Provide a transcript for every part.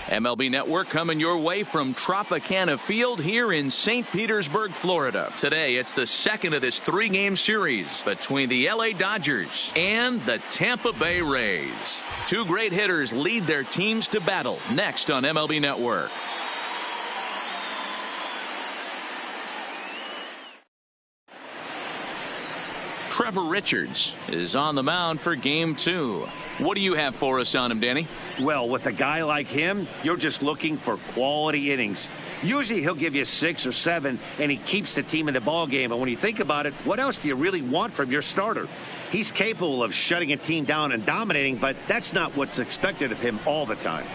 MLB Network coming your way from Tropicana Field here in St. Petersburg, Florida. Today, it's the second of this three-game series between the LA Dodgers and the Tampa Bay Rays. Two great hitters lead their teams to battle next on MLB Network. Trevor Richards is on the mound for game 2. What do you have for us on him, Danny? Well, with a guy like him, you're just looking for quality innings. Usually he'll give you 6 or 7, and he keeps the team in the ball game. And when you think about it, what else do you really want from your starter? He's capable of shutting a team down and dominating, but that's not what's expected of him all the time.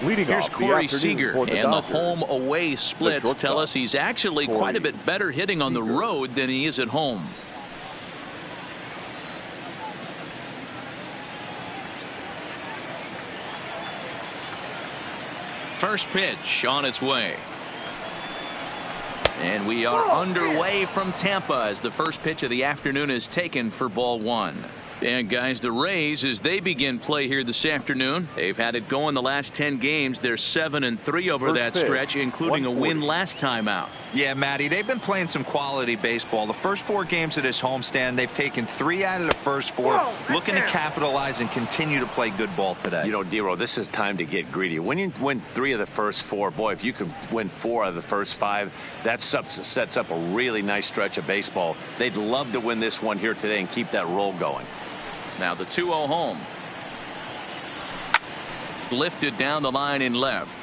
Here's Corey Seeger, and the home-away splits tell us he's actually quite a bit better hitting on the road than he is at home. First pitch on its way. And we are underway from Tampa as the first pitch of the afternoon is taken for ball 1. And guys, the Rays, as they begin play here this afternoon, they've had it going the last 10 games. They're 7-3 over that stretch, including a win last time out. Yeah, Matty, they've been playing some quality baseball. The first 4 games of this homestand, they've taken 3 out of the first 4, looking to capitalize and continue to play good ball today. You know, Dero, this is time to get greedy. When you win 3 of the first 4, boy, if you could win 4 out of the first 5, that sets up a really nice stretch of baseball. They'd love to win this one here today and keep that roll going. Now the 2-0 home. Lifted down the line in left.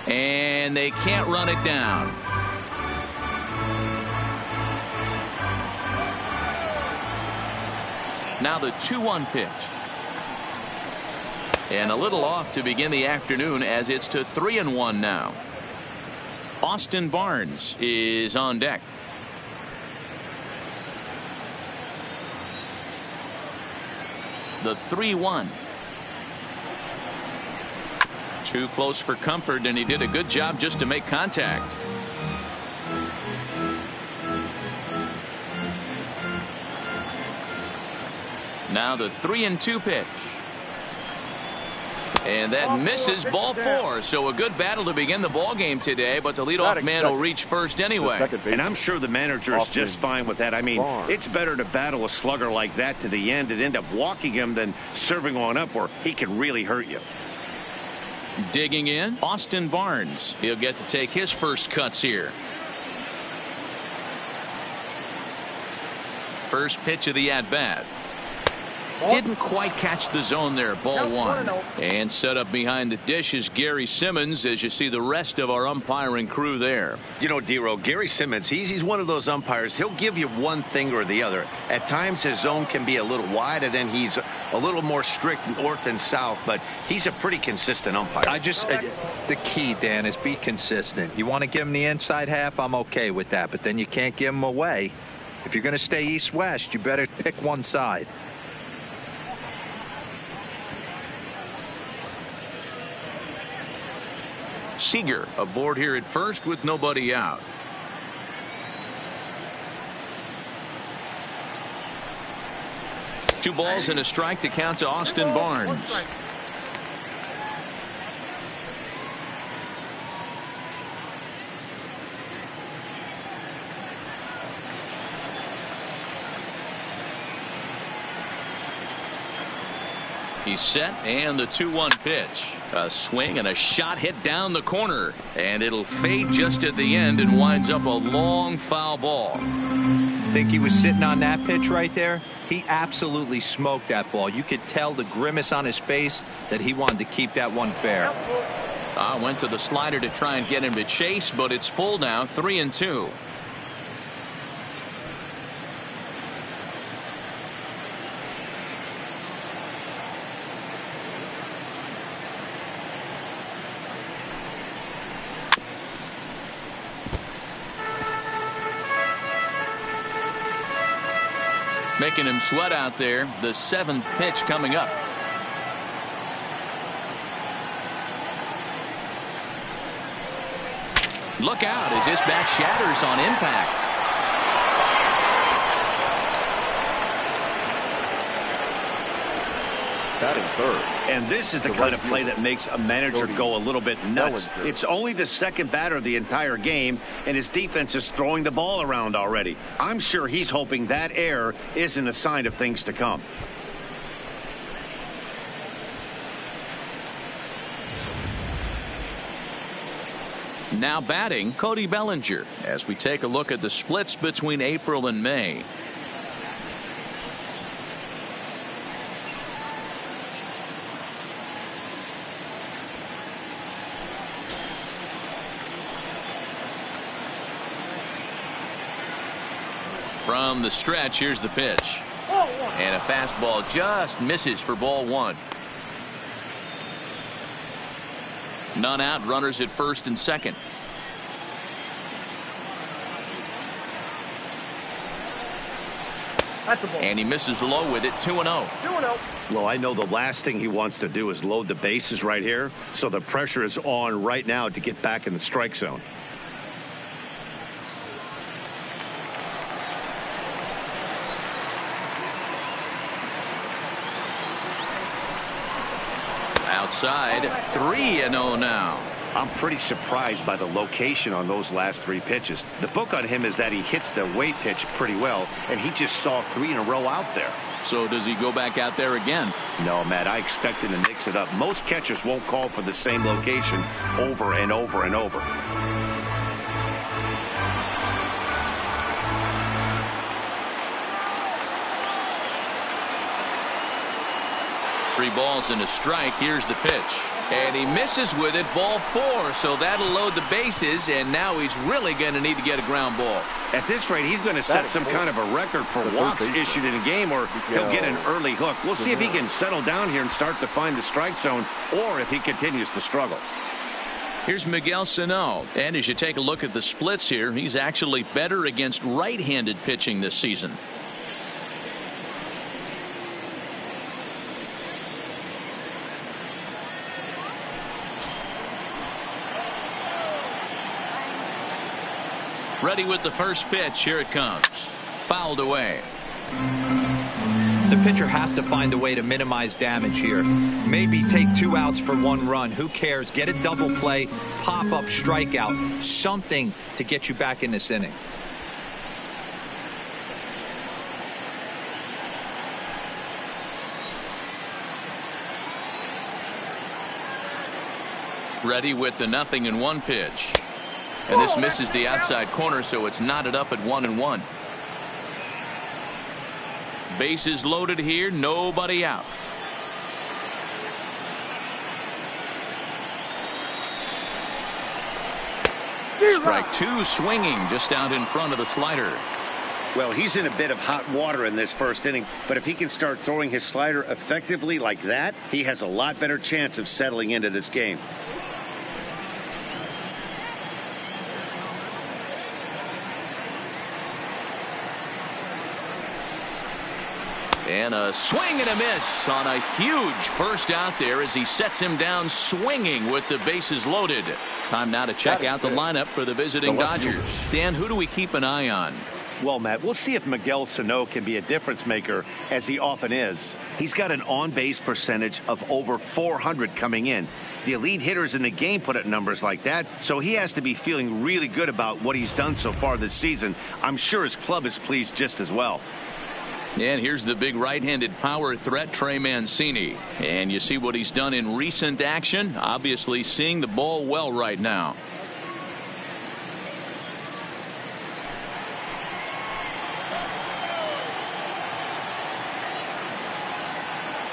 And they can't run it down. Now the 2-1 pitch. And a little off to begin the afternoon as it's to 3-1 now. Austin Barnes is on deck. The 3-1. Too close for comfort, and he did a good job just to make contact. Now the 3-2 pitch. And that misses ball 4. So a good battle to begin the ball game today, but the leadoff man will reach first anyway. And I'm sure the manager is just fine with that. I mean, it's better to battle a slugger like that to the end and end up walking him than serving on up where he can really hurt you. Digging in, Austin Barnes. He'll get to take his first cuts here. First pitch of the at-bat. Didn't quite catch the zone there. Ball 1. And set up behind the dish is Gary Simmons as you see the rest of our umpiring crew there. You know, Dero, Gary Simmons, he's one of those umpires. He'll give you one thing or the other. At times his zone can be a little wide, and then he's a little more strict north and south, but he's a pretty consistent umpire. The key, Dan, is be consistent. You want to give him the inside half, I'm okay with that, but then you can't give him away. If you're going to stay east-west, you better pick one side. Seeger aboard here at first with nobody out. Two balls and a strike to count to Austin Barnes. He's set, and the 2-1 pitch. A swing and a shot hit down the corner, and it'll fade just at the end and winds up a long foul ball. Think he was sitting on that pitch right there? He absolutely smoked that ball. You could tell the grimace on his face that he wanted to keep that one fair. Went to the slider to try and get him to chase, but it's full now, 3-2. Making him sweat out there. The 7th pitch coming up. Look out as this bat shatters on impact. batting third. And this is the kind of play that makes a manager go a little bit nuts. It's only the second batter of the entire game, and his defense is throwing the ball around already. I'm sure he's hoping that error isn't a sign of things to come. Now batting, Cody Bellinger, as we take a look at the splits between April and May. From the stretch, here's the pitch. And a fastball just misses for ball one. None out, runners at first and second. And he misses Lowe with it, 2-0. Well, I know the last thing he wants to do is load the bases right here, so the pressure is on right now to get back in the strike zone. Outside, 3-0 now. I'm pretty surprised by the location on those last three pitches. The book on him is that he hits the away pitch pretty well, and he just saw 3 in a row out there. So does he go back out there again? No, Matt, I expect him to mix it up. Most catchers won't call for the same location over and over and over. Three balls and a strike. Here's the pitch. And he misses with it, ball 4. So that'll load the bases, and now he's really going to need to get a ground ball. At this rate, he's going to set some kind of a record for walks issued in a game, or he'll get an early hook. We'll see if he can settle down here and start to find the strike zone, or if he continues to struggle. Here's Miguel Cino. And as you take a look at the splits here, he's actually better against right-handed pitching this season. Ready with the first pitch. Here it comes. Fouled away. The pitcher has to find a way to minimize damage here. Maybe take 2 outs for 1 run. Who cares? Get a double play, pop up, strikeout, something to get you back in this inning. Ready with the 0-1 pitch. And this misses the outside corner, so it's knotted up at 1-1. Bases loaded here, nobody out. Strike 2, swinging just out in front of the slider. Well, he's in a bit of hot water in this first inning, but if he can start throwing his slider effectively like that, he has a lot better chance of settling into this game. And a swing and a miss on a huge first out there as he sets him down swinging with the bases loaded. Time now to check out the lineup for the visiting Dodgers. Dan, who do we keep an eye on? Well, Matt, we'll see if Miguel Cino can be a difference maker, as he often is. He's got an on-base percentage of over 400 coming in. The elite hitters in the game put up numbers like that, so he has to be feeling really good about what he's done so far this season. I'm sure his club is pleased just as well. And here's the big right-handed power threat, Trey Mancini. And you see what he's done in recent action. Obviously seeing the ball well right now.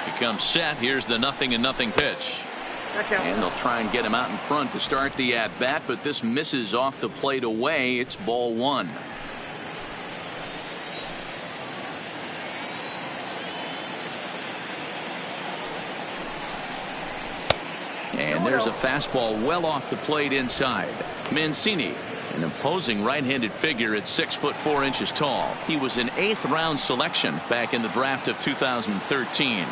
He comes set. Here's the 0-0 pitch. And they'll try and get him out in front to start the at-bat, but this misses off the plate away. It's ball 1. And there's a fastball well off the plate inside. Mancini, an imposing right-handed figure at 6'4" tall. He was an 8th round selection back in the draft of 2013.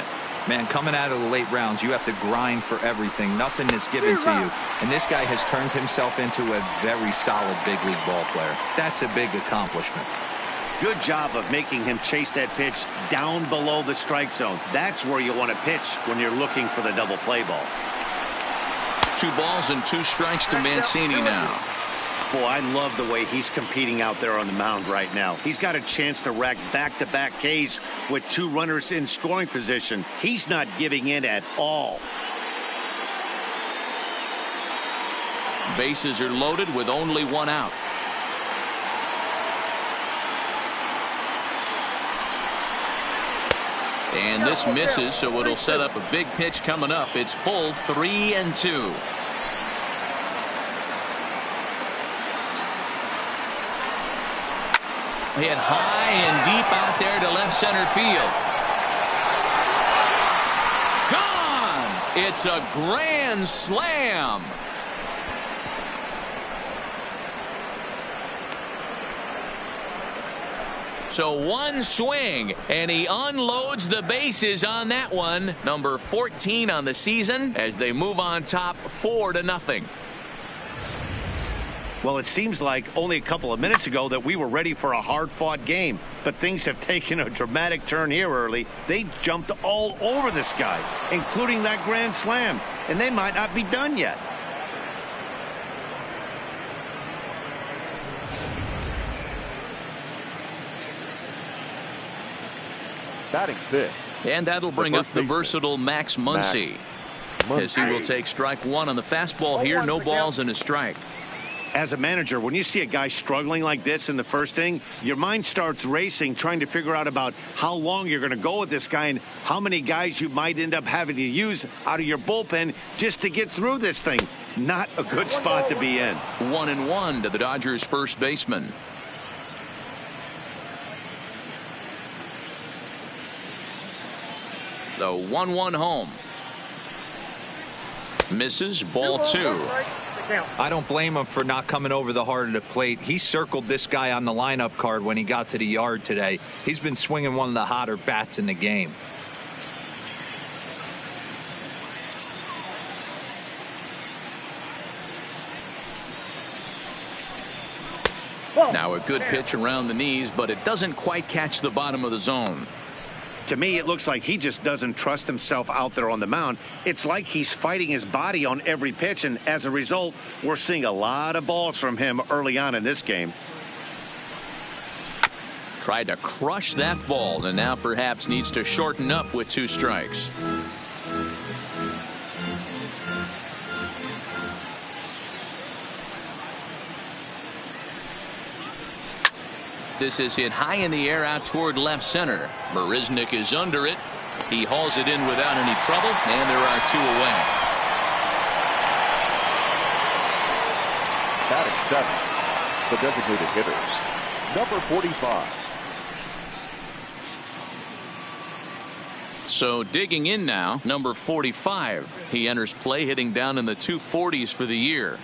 Man, coming out of the late rounds, you have to grind for everything. Nothing is given to you. And this guy has turned himself into a very solid big league ball player. That's a big accomplishment. Good job of making him chase that pitch down below the strike zone. That's where you want to pitch when you're looking for the double play ball. 2 balls and 2 strikes to Mancini now. Boy, I love the way he's competing out there on the mound right now. He's got a chance to rack back-to-back Ks with 2 runners in scoring position. He's not giving in at all. Bases are loaded with only 1 out. And this misses, so it'll set up a big pitch coming up. It's full 3-2. Hit high and deep out there to left center field. Gone! It's a grand slam. So 1 swing, and he unloads the bases on that one. Number 14 on the season as they move on top 4-0. Well, it seems like only a couple of minutes ago that we were ready for a hard-fought game. But things have taken a dramatic turn here early. They jumped all over this guy, including that grand slam. And they might not be done yet. Batting 5th. And that'll bring up the versatile Max Muncie. As he will take strike 1 on the fastball here. No balls and a strike. As a manager, when you see a guy struggling like this in the first inning, your mind starts racing, trying to figure out about how long you're going to go with this guy and how many guys you might end up having to use out of your bullpen just to get through this thing. Not a good spot to be in. 1-1 to the Dodgers first baseman. The 1-1 home. Misses, ball 2. I don't blame him for not coming over the heart of the plate. He circled this guy on the lineup card when he got to the yard today. He's been swinging one of the hotter bats in the game. Now a good pitch around the knees, but it doesn't quite catch the bottom of the zone. To me, it looks like he just doesn't trust himself out there on the mound. It's like he's fighting his body on every pitch, and as a result, we're seeing a lot of balls from him early on in this game. Tried to crush that ball, and now perhaps needs to shorten up with 2 strikes. This is hit high in the air out toward left center. Marisnik is under it. He hauls it in without any trouble, and there are 2 away. Batting 7th, the designated hitter, number 45. So digging in now, number 45. He enters play hitting down in the 240s for the year.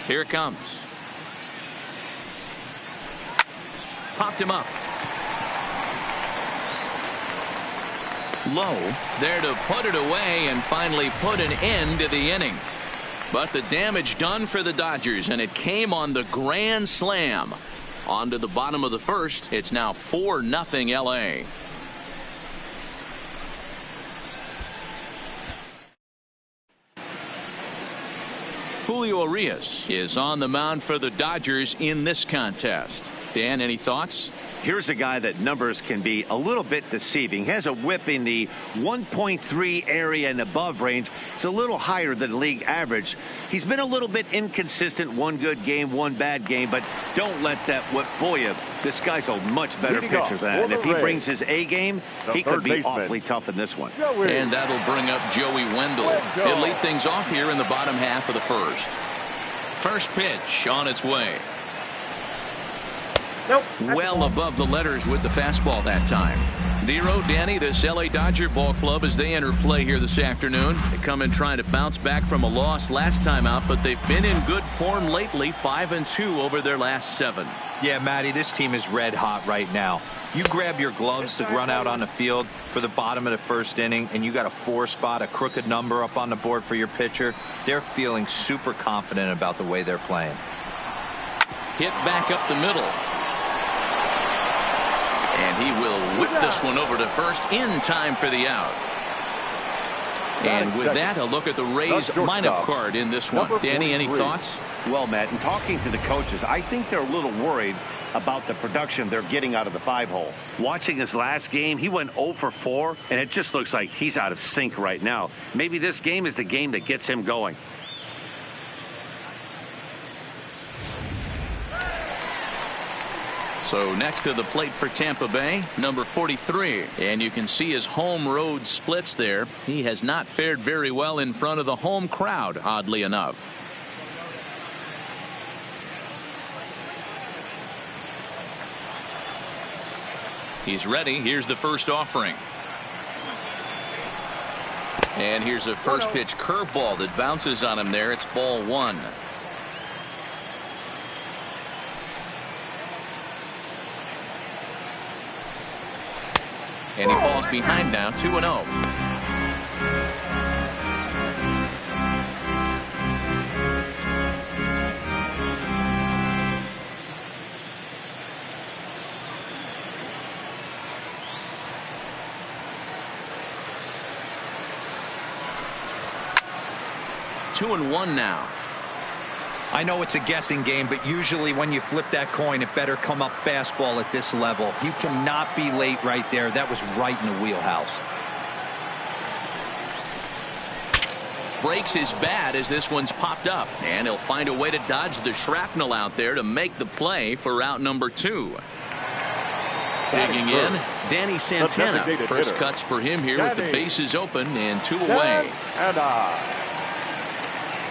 Here it comes. Popped him up. Lowe there to put it away and finally put an end to the inning. But the damage done for the Dodgers, and it came on the grand slam. On to the bottom of the first. It's now 4-0 LA. Julio Urias is on the mound for the Dodgers in this contest. Dan, any thoughts? Here's a guy that numbers can be a little bit deceiving. He has a whip in the 1.3 area and above range. It's a little higher than league average. He's been a little bit inconsistent. 1 good game, 1 bad game, but don't let that whip fool you. This guy's a much better pitcher than that. And if he brings his A game, he could be awfully tough in this one. And that'll bring up Joey Wendell. He'll lead things off here in the bottom half of the first. First pitch on its way. Well above the letters with the fastball that time. Nero, Danny, this LA Dodger ball club as they enter play here this afternoon. They come in trying to bounce back from a loss last time out, but they've been in good form lately, 5-2 over their last 7. Yeah, Matty, this team is red hot right now. You grab your gloves to run out on the field for the bottom of the first inning, and you got a 4 spot, a crooked number up on the board for your pitcher. They're feeling super confident about the way they're playing. Hit back up the middle. And he will whip this one over to first in time for the out. And with that, a look at the Rays lineup card in this one. Danny, any thoughts? Well, Matt, in talking to the coaches, I think they're a little worried about the production they're getting out of the 5-hole. Watching his last game, he went 0 for 4, and it just looks like he's out of sync right now. Maybe this game is the game that gets him going. So next to the plate for Tampa Bay, number 43. And you can see his home road splits there. He has not fared very well in front of the home crowd, oddly enough. He's ready. Here's the first offering. And here's a first pitch curveball that bounces on him there. It's ball 1. And he falls behind now, 2-0. Two and one now. I know it's a guessing game, but usually when you flip that coin, it better come up fastball at this level. You cannot be late right there. That was right in the wheelhouse. Breaks his bat as this one's popped up, and he'll find a way to dodge the shrapnel out there to make the play for out number 2. Digging in, Danny Santana. First cuts for him here with the bases open and 2 away.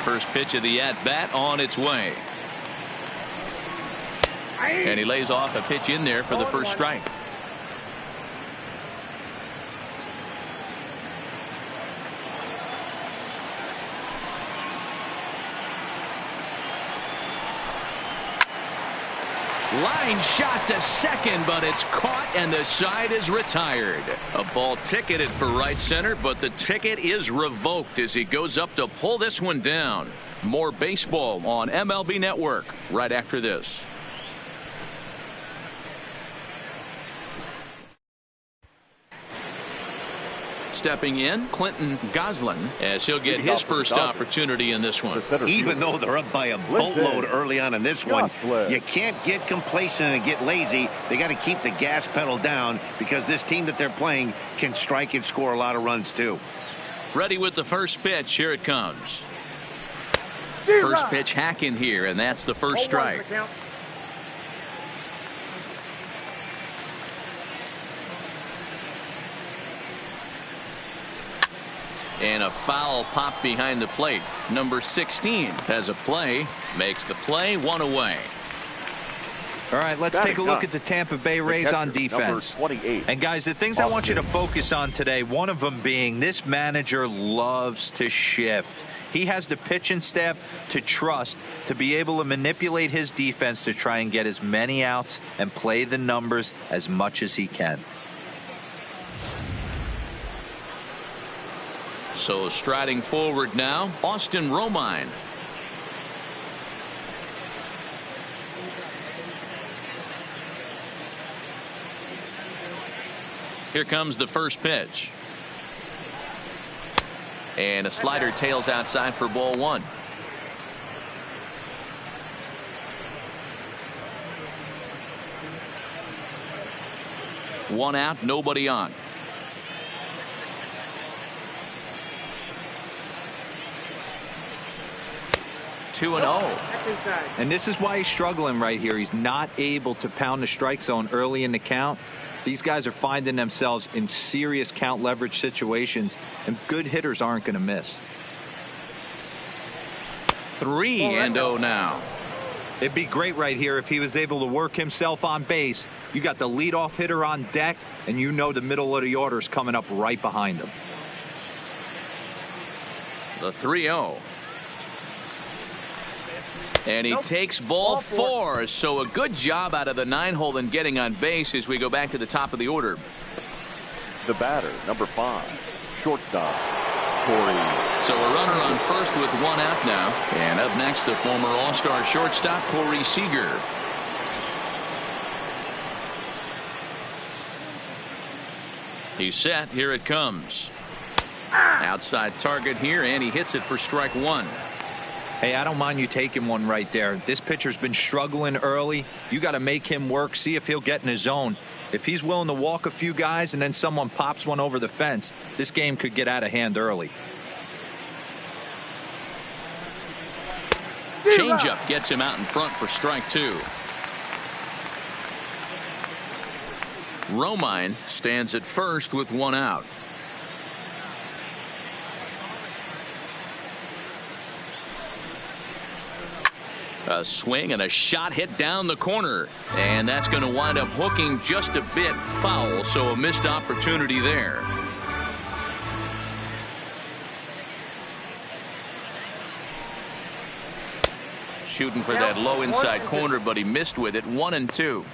First pitch of the at-bat on its way. And he lays off a pitch in there for the first strike. Line shot to second, but it's caught and the side is retired. A ball ticketed for right center, but the ticket is revoked as he goes up to pull this one down. More baseball on MLB Network right after this. Stepping in, Clinton Gusman, as he'll get his first opportunity in this one. Even though they're up by a boatload early on in this one, you can't get complacent and get lazy. They got to keep the gas pedal down because this team that they're playing can strike and score a lot of runs too. Ready with the first pitch. Here it comes. First pitch hack in here, and that's the first strike. And a foul pop behind the plate. Number 16 has a play, makes the play, 1 away. All right, let's take a look at the Tampa Bay Rays on defense. And guys, the things I want you to focus on today, one of them being this manager loves to shift. He has the pitching staff to trust to be able to manipulate his defense to try and get as many outs and play the numbers as much as he can. So striding forward now, Austin Romine. Here comes the first pitch. And a slider tails outside for ball 1. One out, nobody on. Two and 0. And this is why he's struggling right here. He's not able to pound the strike zone early in the count. These guys are finding themselves in serious count leverage situations, and good hitters aren't going to miss. 3-0 now. It'd be great right here if he was able to work himself on base. You got the leadoff hitter on deck, and you know the middle of the order is coming up right behind him. The 3-0. And he takes ball 4. So a good job out of the 9-hole in getting on base as we go back to the top of the order. The batter, number 5, shortstop, Corey. So a runner on first with 1 out now. And up next, the former All-Star shortstop, Corey Seeger. He's set. Here it comes. Outside target here, and he hits it for strike 1. Hey, I don't mind you taking one right there. This pitcher's been struggling early. You got to make him work, see if he'll get in his zone. If he's willing to walk a few guys and then someone pops one over the fence, this game could get out of hand early. Changeup gets him out in front for strike 2. Roma stands at first with 1 out. A swing and a shot hit down the corner, and that's going to wind up hooking just a bit foul, so a missed opportunity there. Shooting for that low inside corner, but he missed with it. 1-2.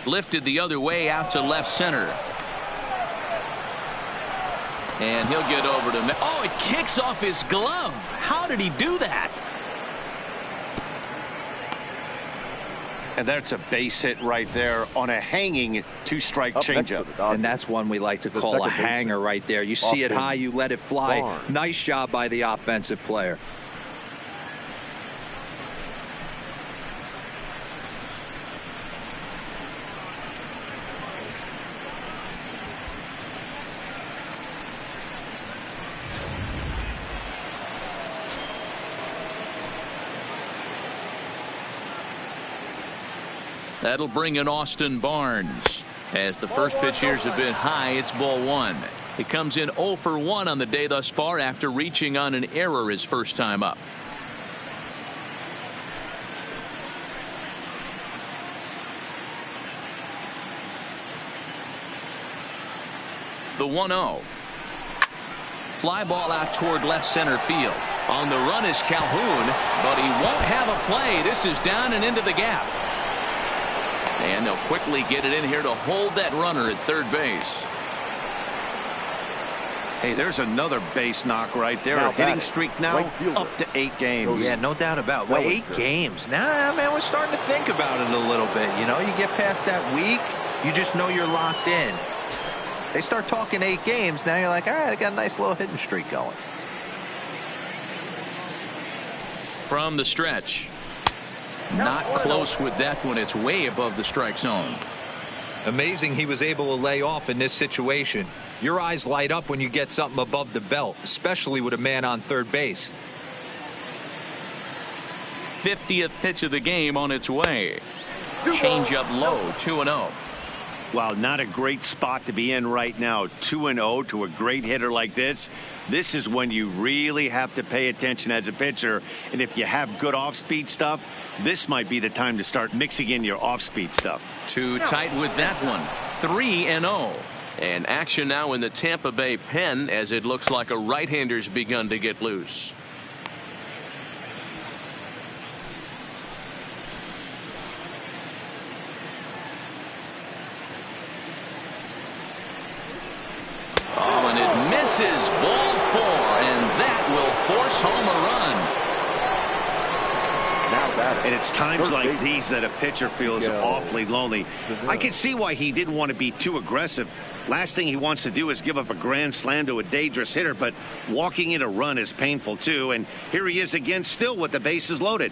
Lifted the other way out to left center. And he'll get over to... Oh, it kicks off his glove. How did he do that? And that's a base hit right there on a hanging 2-strike changeup. And that's one we like to call a hanger right there. You see it high, you let it fly. Nice job by the offensive player. That'll bring in Austin Barnes. As the first pitch here's a bit high, it's ball 1. It comes in 0 for 1 on the day thus far after reaching on an error his first time up. The 1-0. Fly ball out toward left center field. On the run is Calhoun, but he won't have a play. This is down and into the gap. And they'll quickly get it in here to hold that runner at third base. Hey, there's another base knock right there. A hitting streak now up to 8 games. Yeah, no doubt about it. Well, 8 games. Now, man, we're starting to think about it a little bit. You know, you get past that week, you just know you're locked in. They start talking 8 games, now you're like, all right, I got a nice little hitting streak going. From the stretch. Not close with that one. It's way above the strike zone. Amazing he was able to lay off in this situation. Your eyes light up when you get something above the belt, especially with a man on third base. 50th pitch of the game on its way. Change up low. 2-0. Wow, not a great spot to be in right now. 2-0 to a great hitter like this. This is when you really have to pay attention as a pitcher. And if you have good off-speed stuff, this might be the time to start mixing in your off-speed stuff. Too tight with that one. 3-0. And action now in the Tampa Bay pen as it looks like a right-hander's begun to get loose. Oh, and it misses. Ball 4, and that will force home a run. And it's times like these that a pitcher feels awfully lonely. I can see why he didn't want to be too aggressive. Last thing he wants to do is give up a grand slam to a dangerous hitter, but walking in a run is painful too. And here he is again, still with the bases loaded.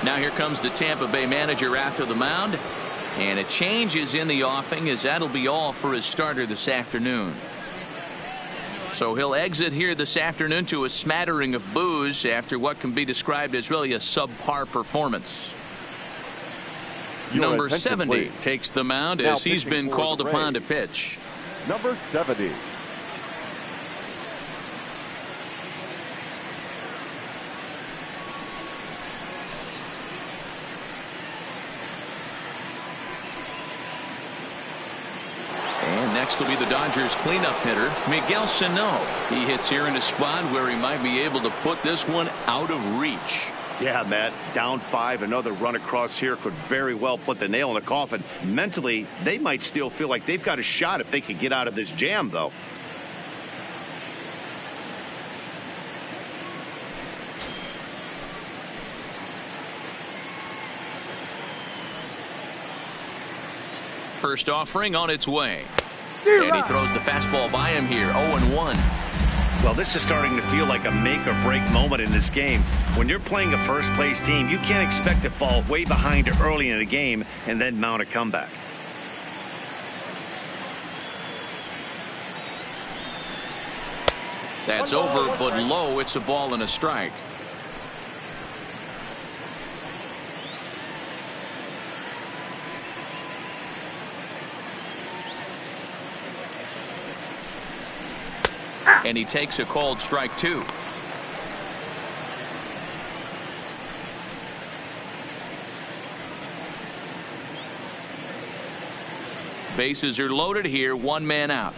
Now here comes the Tampa Bay manager out to the mound. And a change is in the offing, as that'll be all for his starter this afternoon. So he'll exit here this afternoon to a smattering of boos after what can be described as really a subpar performance. Number 70 please. takes the mound Now as he's been for called the upon to Rays. pitch. Number 70. And next will be the Dodgers cleanup hitter, Miguel Cino. He hits here in a spot where he might be able to put this one out of reach. Yeah, Matt, down 5, another run across here could very well put the nail in the coffin. Mentally, they might still feel like they've got a shot if they could get out of this jam, though. First offering on its way. And he throws the fastball by him here, 0-1. Well, this is starting to feel like a make-or-break moment in this game. When you're playing a first-place team, you can't expect to fall way behind early in the game and then mount a comeback. That's over, but low. It's a ball and a strike. And he takes a called strike 2. Bases are loaded here, 1 man out.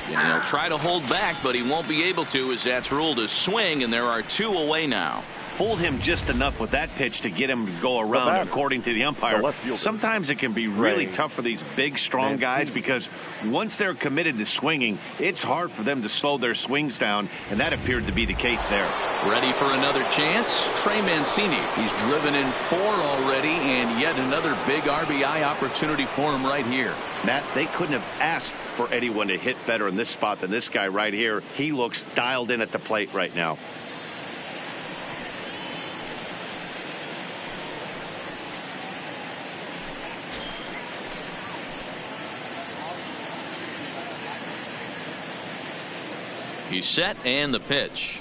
And he'll try to hold back, but he won't be able to, as that's ruled a swing, and there are 2 away now. Fooled him just enough with that pitch to get him to go around, according to the umpire. Sometimes it can be really tough for these big, strong guys because once they're committed to swinging, it's hard for them to slow their swings down, and that appeared to be the case there. Ready for another chance? Trey Mancini. He's driven in 4 already, and yet another big RBI opportunity for him right here. Matt, they couldn't have asked for anyone to hit better in this spot than this guy right here. He looks dialed in at the plate right now. He's set, and the pitch.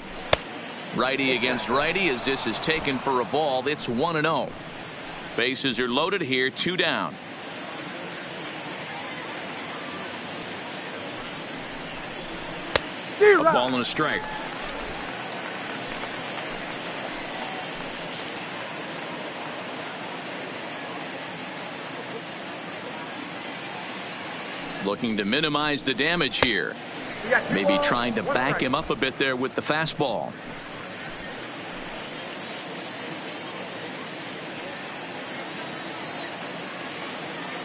Righty against righty as this is taken for a ball. It's 1-0. Bases are loaded here, 2 down. A ball and a strike. Looking to minimize the damage here. Maybe trying to back him up a bit there with the fastball.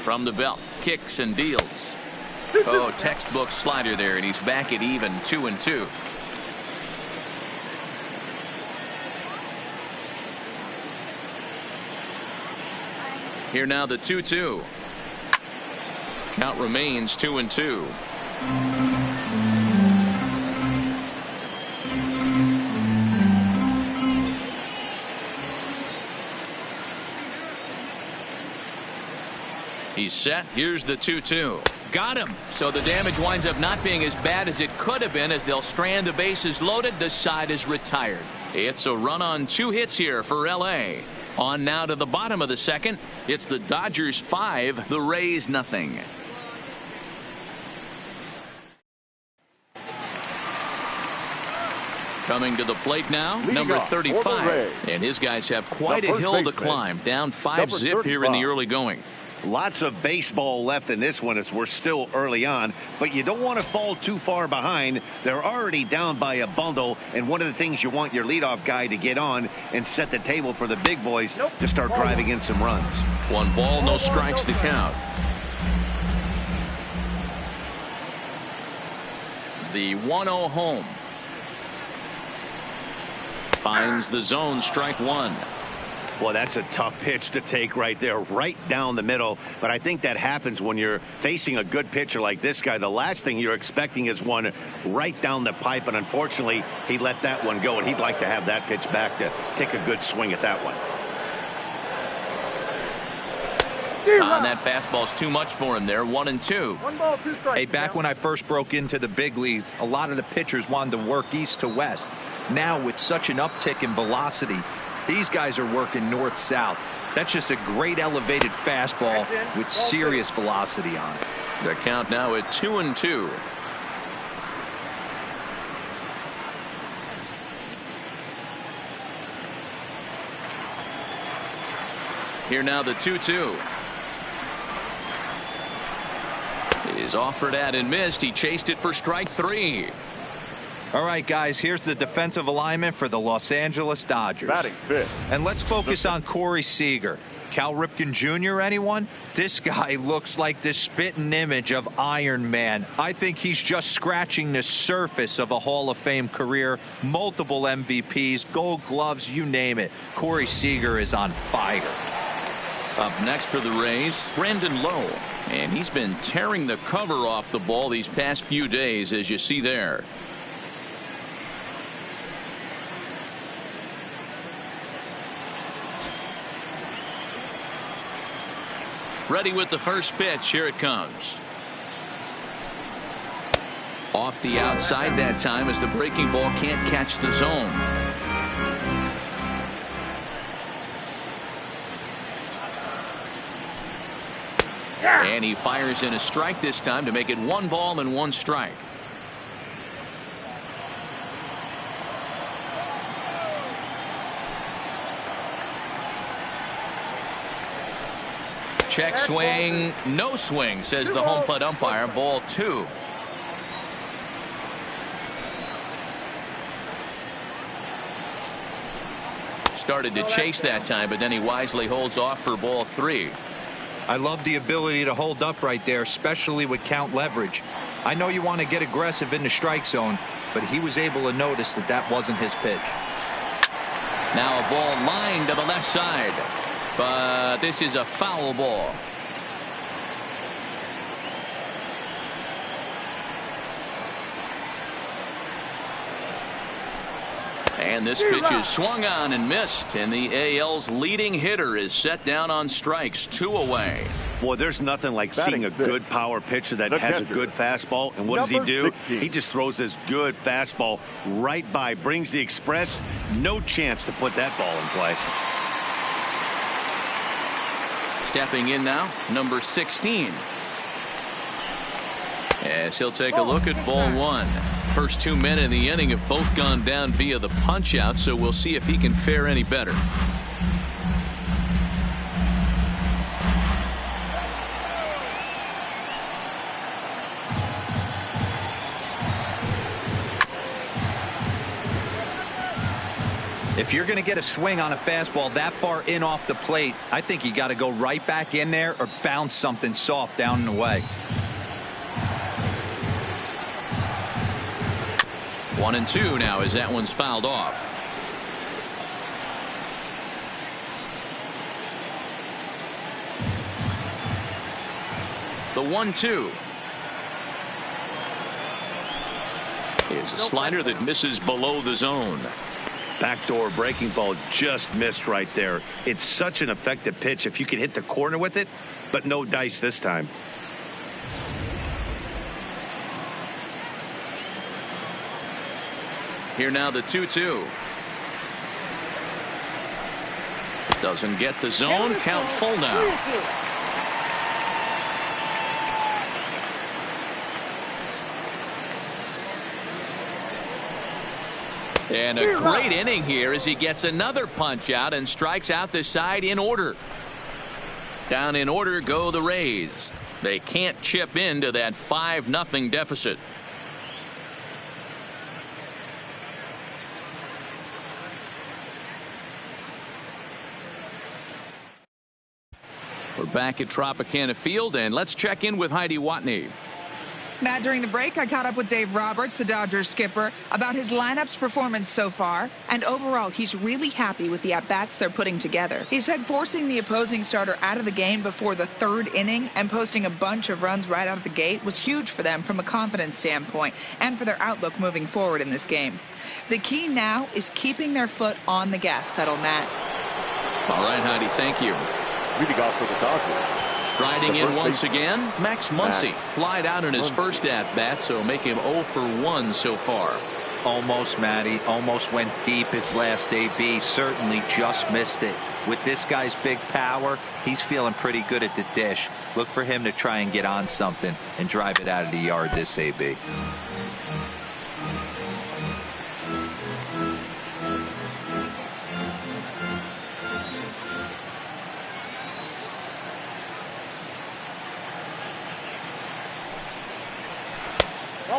From the belt, kicks and deals. Oh, textbook slider there, and he's back at even, 2-2. Here now the 2-2. Count remains 2-2. He's set. Here's the 2-2. Got him. So the damage winds up not being as bad as it could have been as they'll strand the bases loaded. This side is retired. It's a run on 2 hits here for L.A. On now to the bottom of the second. It's the Dodgers 5, the Rays nothing. Coming to the plate now, number 35. And his guys have quite a hill to climb. Down 5-zip here in the early going. Lots of baseball left in this one as we're still early on, but you don't want to fall too far behind. They're already down by a bundle, and one of the things you want your leadoff guy to get on and set the table for the big boys to start driving in some runs. 1 ball, no strikes to count. The 1-0 home. Finds the zone, strike 1. Well, that's a tough pitch to take right there, right down the middle. But I think that happens when you're facing a good pitcher like this guy. The last thing you're expecting is one right down the pipe. And unfortunately, he let that one go. And he'd like to have that pitch back to take a good swing at that one. That fastball's too much for him there. 1-2. 1 ball, 2 strikes. Hey, back when I first broke into the big leagues, a lot of the pitchers wanted to work east to west. Now, with such an uptick in velocity, these guys are working north-south. That's just a great elevated fastball with serious velocity on it. The count now at 2-2. Here now the 2-2. Is offered at and missed. He chased it for strike 3. All right, guys, here's the defensive alignment for the Los Angeles Dodgers. Batting fifth. And let's focus on Corey Seeger. Cal Ripken Jr., anyone? This guy looks like the spitting image of Iron Man. I think he's just scratching the surface of a Hall of Fame career. Multiple MVPs, Gold Gloves, you name it. Corey Seager is on fire. Up next for the Rays, Brandon Lowe. And he's been tearing the cover off the ball these past few days, as you see there. Ready with the first pitch. Here it comes. Off the outside that time as the breaking ball can't catch the zone. And he fires in a strike this time to make it 1 ball and 1 strike. Check swing, no swing, says the home plate umpire. Ball 2. Started to chase that time, but then he wisely holds off for ball 3. I love the ability to hold up right there, especially with count leverage. I know you want to get aggressive in the strike zone, but he was able to notice that that wasn't his pitch. Now a ball lined to the left side, but this is a foul ball. And this pitch is swung on and missed, and the AL's leading hitter is set down on strikes. 2 away. Boy, there's nothing like seeing a good power pitcher that has a good fastball. And what does he do? 16. He just throws this good fastball right by, brings the express. No chance to put that ball in play. Stepping in now, number 16. As he'll take a look at ball 1. First 2 men in the inning have both gone down via the punch out, so we'll see if he can fare any better. If you're going to get a swing on a fastball that far in off the plate, I think you got to go right back in there or bounce something soft down and away. 1-2 now as that one's fouled off. The 1-2 is a slider that misses below the zone. Backdoor breaking ball just missed right there. It's such an effective pitch if you can hit the corner with it, but no dice this time. Here now the 2-2. Doesn't get the zone. Count full now. And a great inning here as he gets another punch out and strikes out the side in order. Down in order go the Rays. They can't chip into that 5-0 deficit. We're back at Tropicana Field, and let's check in with Heidi Watney. Matt, during the break, I caught up with Dave Roberts, the Dodgers skipper, about his lineup's performance so far. And overall, he's really happy with the at-bats they're putting together. He said forcing the opposing starter out of the game before the 3rd inning and posting a bunch of runs right out of the gate was huge for them from a confidence standpoint and for their outlook moving forward in this game. The key now is keeping their foot on the gas pedal, Matt. All right, Heidi, thank you. Leading off for the Dodgers, Riding in once again, Max Muncie. Flied out in his first at-bat, so make him 0 for 1 so far. Almost, Matty. Almost went deep his last AB. Certainly just missed it. With this guy's big power, he's feeling pretty good at the dish. Look for him to try and get on something and drive it out of the yard this AB.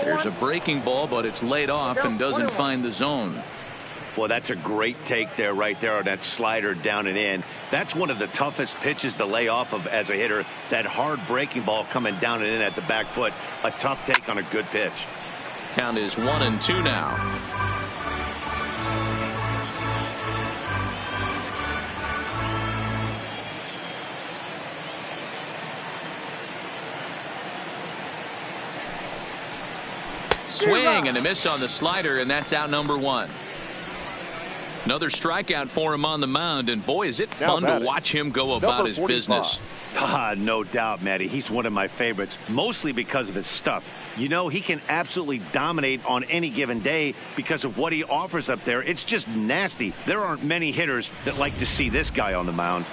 There's a breaking ball, but it's laid off and doesn't find the zone. Well, that's a great take there, right there on that slider down and in. That's one of the toughest pitches to lay off of as a hitter. That hard breaking ball coming down and in at the back foot. A tough take on a good pitch. Count is 1-2 now. Swing and a miss on the slider, and that's out number 1. Another strikeout for him on the mound, and boy, is it fun to watch him go about his business. No doubt, Matty. He's one of my favorites, mostly because of his stuff. You know, he can absolutely dominate on any given day because of what he offers up there. It's just nasty. There aren't many hitters that like to see this guy on the mound.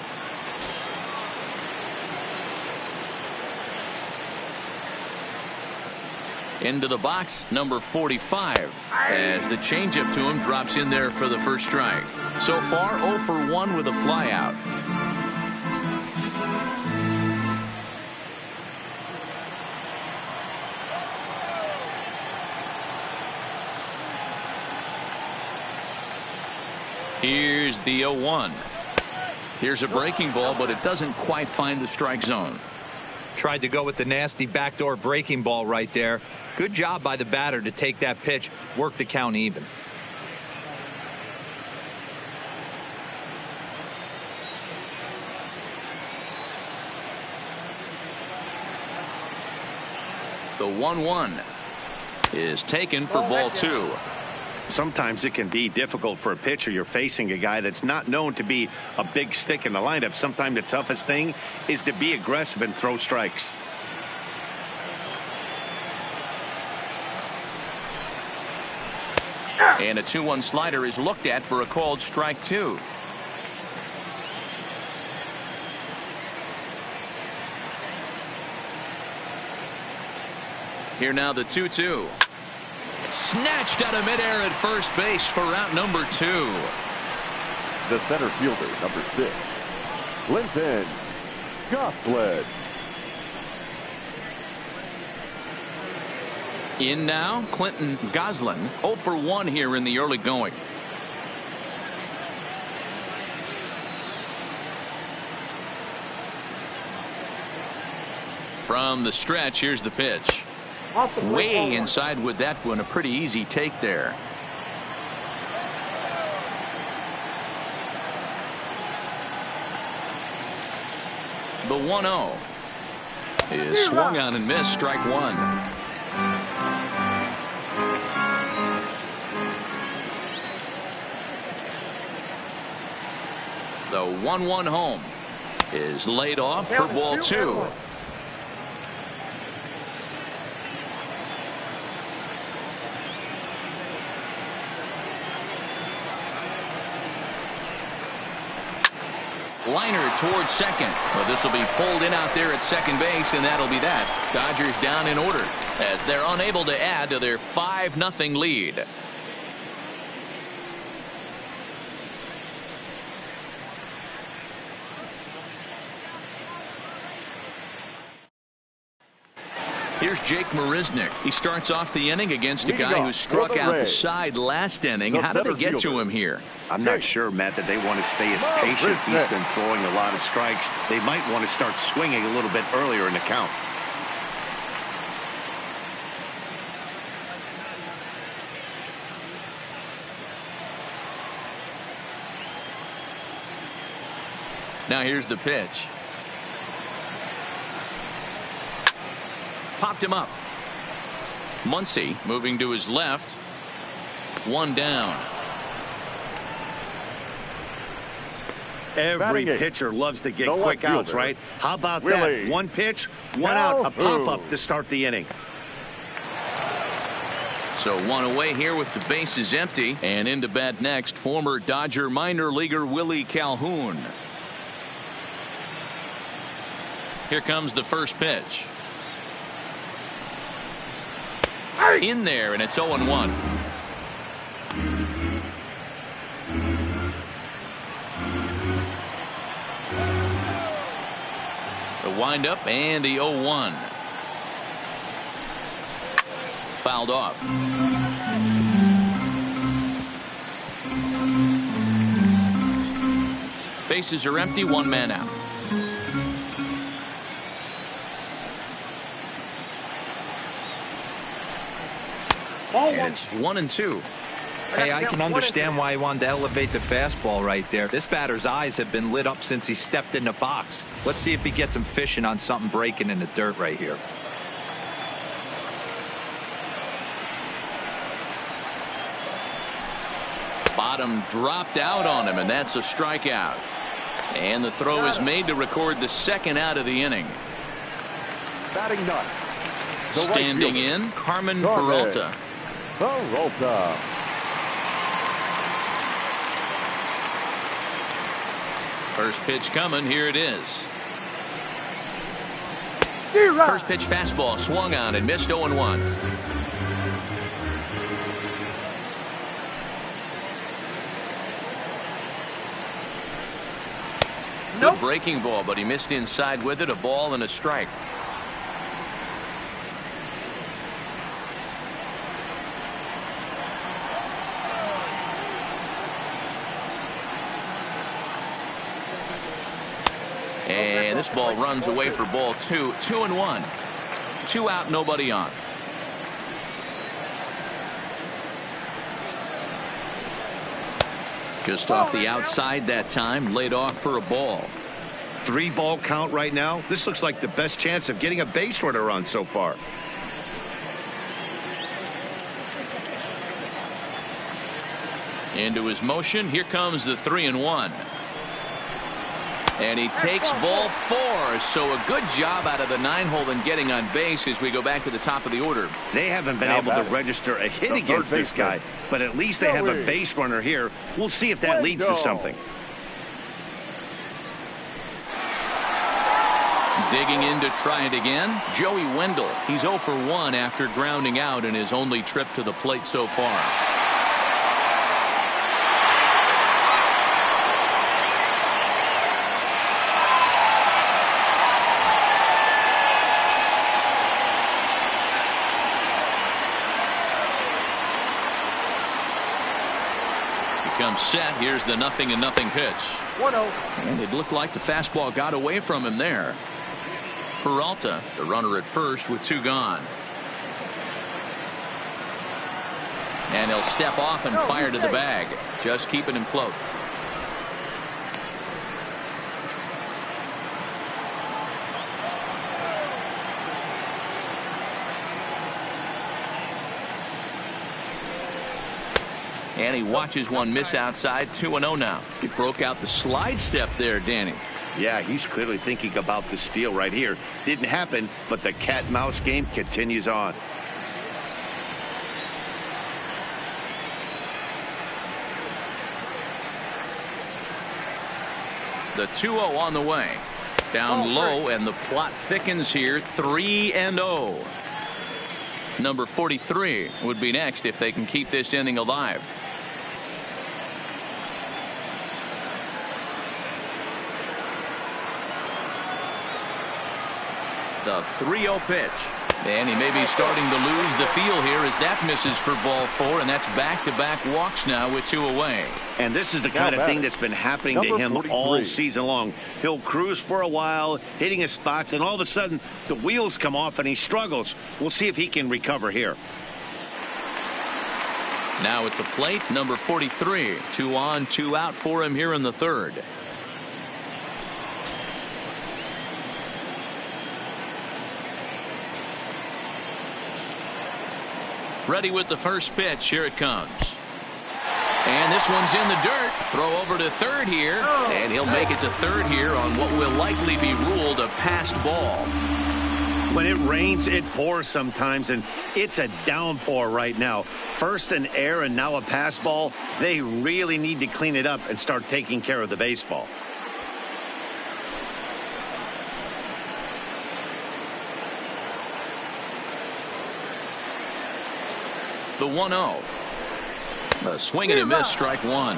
Into the box, number 45, as the changeup to him drops in there for the first strike. So far, 0 for 1 with a flyout. Here's the 0-1. Here's a breaking ball, but it doesn't quite find the strike zone. Tried to go with the nasty backdoor breaking ball right there. Good job by the batter to take that pitch, work the count even. The 1-1 is taken for ball 2. Sometimes it can be difficult for a pitcher. You're facing a guy that's not known to be a big stick in the lineup. Sometimes the toughest thing is to be aggressive and throw strikes. And a 2-1 slider is looked at for a called strike 2. Here now the 2-2. Snatched out of midair at first base for out number 2. The center fielder, number 6, Clinton Gusman. In now, Clinton Gusman, 0 for 1 here in the early going. From the stretch, here's the pitch. Way inside with that one, a pretty easy take there. The 1-0 is swung on and missed, strike 1. The 1-1 home is laid off for ball 2. Liner towards second. Well, this will be pulled in out there at second base, and that'll be that. Dodgers down in order as they're unable to add to their 5-0 lead. Here's Jake Marisnick. He starts off the inning against a guy who struck out the side last inning. How did they get to him here? I'm not sure, Matt, that they want to stay as patient. He's been throwing a lot of strikes. They might want to start swinging a little bit earlier in the count. Now here's the pitch. Popped him up. Muncie moving to his left. 1 down. Every Batting pitcher loves to get the quick left outs, fielder, right? How about Willie that? One pitch, one out, a Calhoun. pop-up to start the inning. So one away here with the bases empty. And into bat next, former Dodger minor leaguer Willie Calhoun. Here comes the first pitch. In there, and it's 0-1. The windup and the 0-1. Fouled off. Bases are empty, one man out. And it's 1-2. Hey, I can understand why he wanted to elevate the fastball right there. This batter's eyes have been lit up since he stepped in the box. Let's see if he gets him fishing on something breaking in the dirt right here. Bottom dropped out on him, and that's a strikeout. And the throw is made to record the second out of the inning. Batting ninth, the right Standing fielder, in, Carmen Carmen Peralta. Peralta. First pitch coming. Here it is. First pitch fastball swung on and missed. 0-1. Good breaking ball, but he missed inside with it. A ball and a strike. And this ball runs away for ball 2. 2-1. 2 out, nobody on. Just off the outside that time, laid off for a ball. 3-ball count right now. This looks like the best chance of getting a base runner run so far. Into his motion. Here comes the 3-1. And he takes ball 4. So a good job out of the 9-hole in getting on base as we go back to the top of the order. They haven't been Now able to batting, register a hit the against third this guy, baseman, but at least they have a Lowe. base runner here. We'll see if that leads to something. Digging in to try it again, Joey Wendell. He's 0 for 1 after grounding out in his only trip to the plate so far. Comes set. Here's the 0-0 pitch. 1-0. And it looked like the fastball got away from him there. Peralta, the runner at first with 2 gone. And he'll step off and fire to the bag. Just keeping him close. And he watches one miss outside. 2-0 now. He broke out the slide step there, Danny. Yeah, he's clearly thinking about the steal right here. Didn't happen, but the cat-mouse game continues on. The 2-0 on the way. Down low, and the plot thickens here. 3-0. Number 43 would be next if they can keep this inning alive. The 3-0 pitch. And he may be starting to lose the feel here as that misses for ball 4, and that's back-to-back walks now with 2 away. And this is the kind of thing that's been happening to him all season long. He'll cruise for a while, hitting his spots, and all of a sudden the wheels come off and he struggles. We'll see if he can recover here. Now at the plate, number 43. 2 on, 2 out for him here in the 3rd. Ready with the first pitch. Here it comes. And this one's in the dirt. Throw over to third here. And he'll make it to third here on what will likely be ruled a passed ball. When it rains, it pours sometimes, and it's a downpour right now. First an error and now a pass ball. They really need to clean it up and start taking care of the baseball. The 1-0. A swing and a miss, strike one.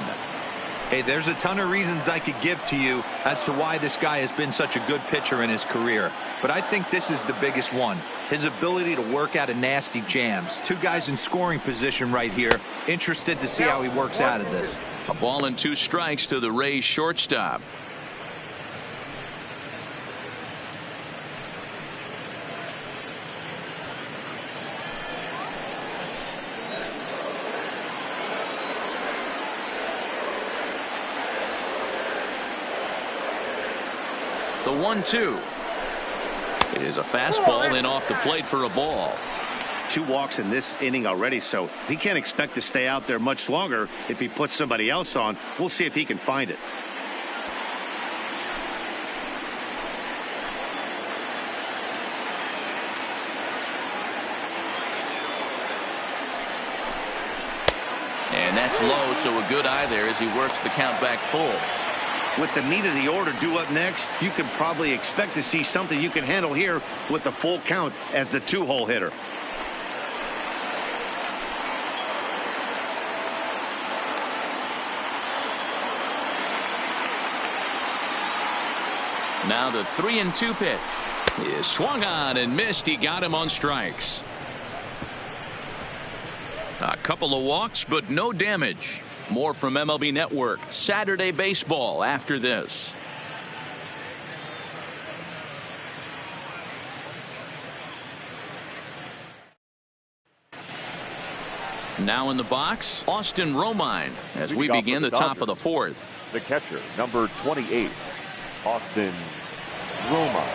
Hey, there's a ton of reasons I could give to you as to why this guy has been such a good pitcher in his career. But I think this is the biggest one. His ability to work out of nasty jams. Two guys in scoring position right here. Interested to see how he works out of this. A ball and 2 strikes to the Rays shortstop. The 1-2 is a fastball in off the plate for a ball. 2 walks in this inning already, so he can't expect to stay out there much longer if he puts somebody else on. We'll see if he can find it. And that's low, so a good eye there as he works the count back full. With the meat of the order due up next, you can probably expect to see something you can handle here with the full count as the 2-hole hitter. Now the 3-2 pitch is swung on and missed. He got him on strikes. A couple of walks, but no damage. More from MLB Network Saturday Baseball after this. Now in the box, Austin Romine as we begin the top of the 4th. The catcher, number 28, Austin Roma.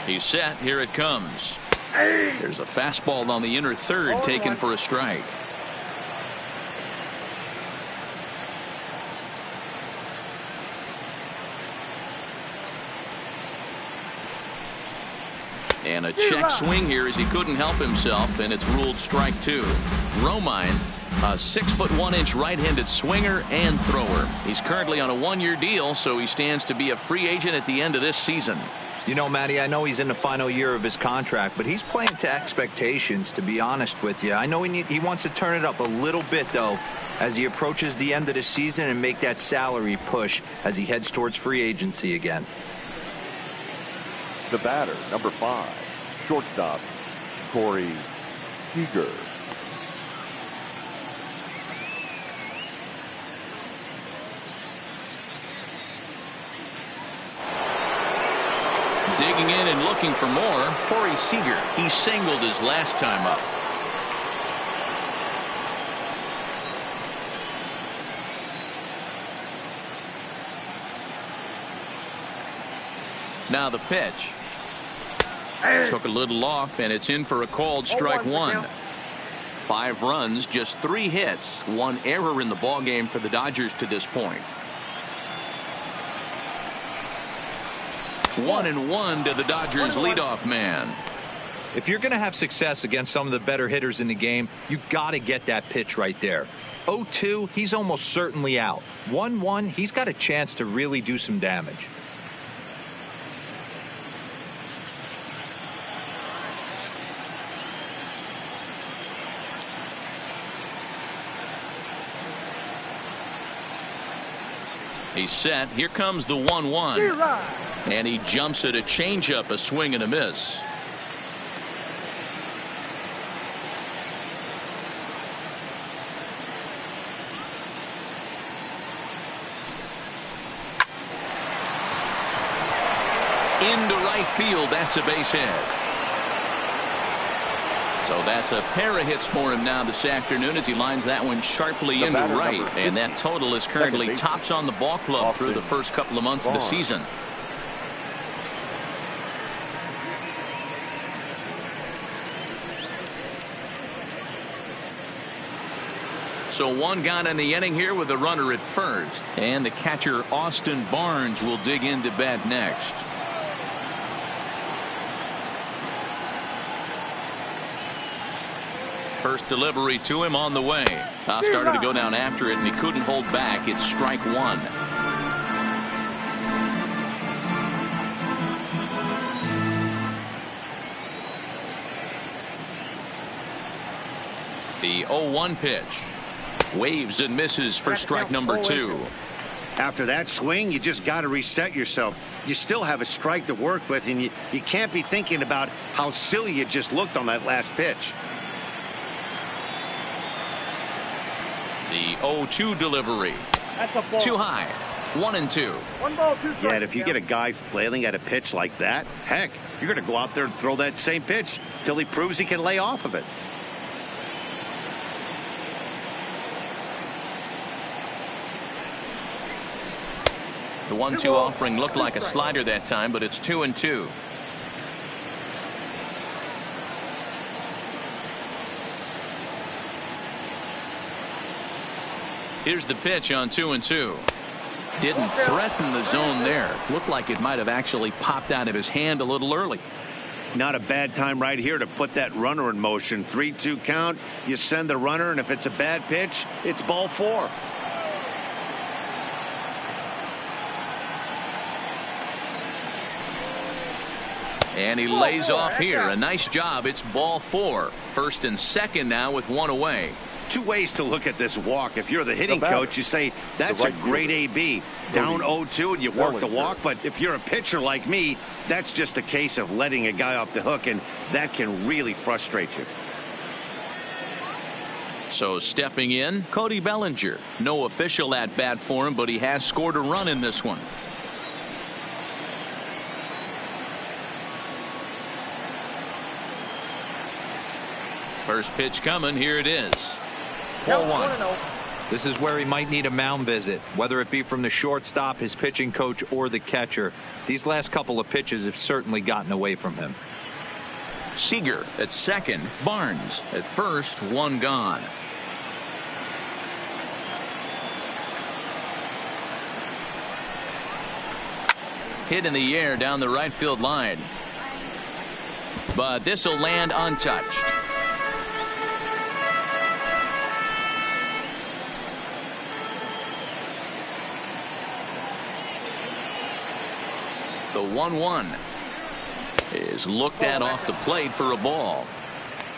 He's set. Here it comes. There's a fastball on the inner third taken for a strike. And a check swing here as he couldn't help himself, and it's ruled strike 2. Romine, a 6'1" right-handed swinger and thrower. He's currently on a 1-year deal, so he stands to be a free agent at the end of this season. You know, Matty, I know he's in the final year of his contract, but he's playing to expectations, to be honest with you. I know he wants to turn it up a little bit, though, as he approaches the end of the season and make that salary push as he heads towards free agency again. The batter, number 5, shortstop, Corey Seeger. Digging in and looking for more, Corey Seeger. He singled his last time up. Now the pitch. Took a little off, and it's in for a called strike 1. 5 runs, just 3 hits, 1 error in the ballgame for the Dodgers to this point. 1-1 to the Dodgers leadoff man. If you're going to have success against some of the better hitters in the game, you got to get that pitch right there. 0-2, he's almost certainly out. 1-1, he's got a chance to really do some damage. He's set. Here comes the 1-1. And he jumps at a changeup, a swing and a miss. Into right field. That's a base hit. So that's a pair of hits for him now this afternoon as he lines that one sharply into right. And that total is currently tops on the ball club through the first couple of months of the season. So one gone in the inning here with the runner at first. And the catcher Austin Barnes will dig into bat next. First delivery to him on the way. Started to go down after it, and he couldn't hold back. It's strike one. The 0-1 pitch. Waves and misses for strike number two. After that swing, you just got to reset yourself. You still have a strike to work with, and you can't be thinking about how silly you just looked on that last pitch. The 0-2 delivery. Too high. 1-2. 1 ball, 2 strikes. Yeah, and if you get a guy flailing at a pitch like that, heck, you're going to go out there and throw that same pitch till he proves he can lay off of it. The 1-2 offering looked like a slider that time, but it's 2-2. Here's the pitch on 2-2. Didn't threaten the zone there. Looked like it might have actually popped out of his hand a little early. Not a bad time right here to put that runner in motion. 3-2 count. You send the runner, and if it's a bad pitch, it's ball 4. And he lays off here. A nice job. It's ball 4. First and second now with one away. Two ways to look at this walk. If you're the hitting coach, you say that's a great AB. Down 0-2 and you work the walk. But if you're a pitcher like me, that's just a case of letting a guy off the hook, and that can really frustrate you. So stepping in, Cody Bellinger. No official at bat for him, but he has scored a run in this one. First pitch coming. Here it is. 4-1. This is where he might need a mound visit, whether it be from the shortstop, his pitching coach, or the catcher. These last couple of pitches have certainly gotten away from him. Seeger at second. Barnes at first. One gone. Hit in the air down the right field line. But this will land untouched. The 1-1 is looked at off the plate for a ball.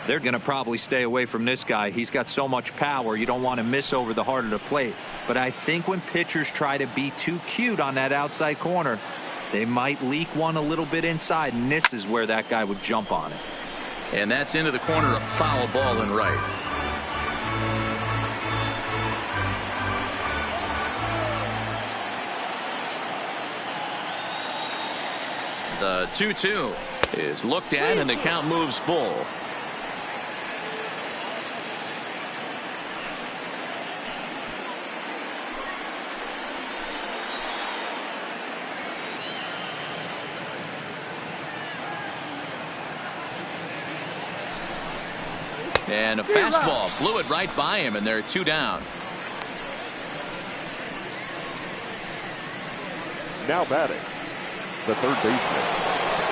They're going to probably stay away from this guy. He's got so much power. You don't want to miss over the heart of the plate. But I think when pitchers try to be too cute on that outside corner, they might leak one a little bit inside, and this is where that guy would jump on it. And that's into the corner, a foul ball and right. The 2-2 is looked at, and the count moves full. And a fastball blew it right by him, and they're 2 down. Now batting, the third baseman,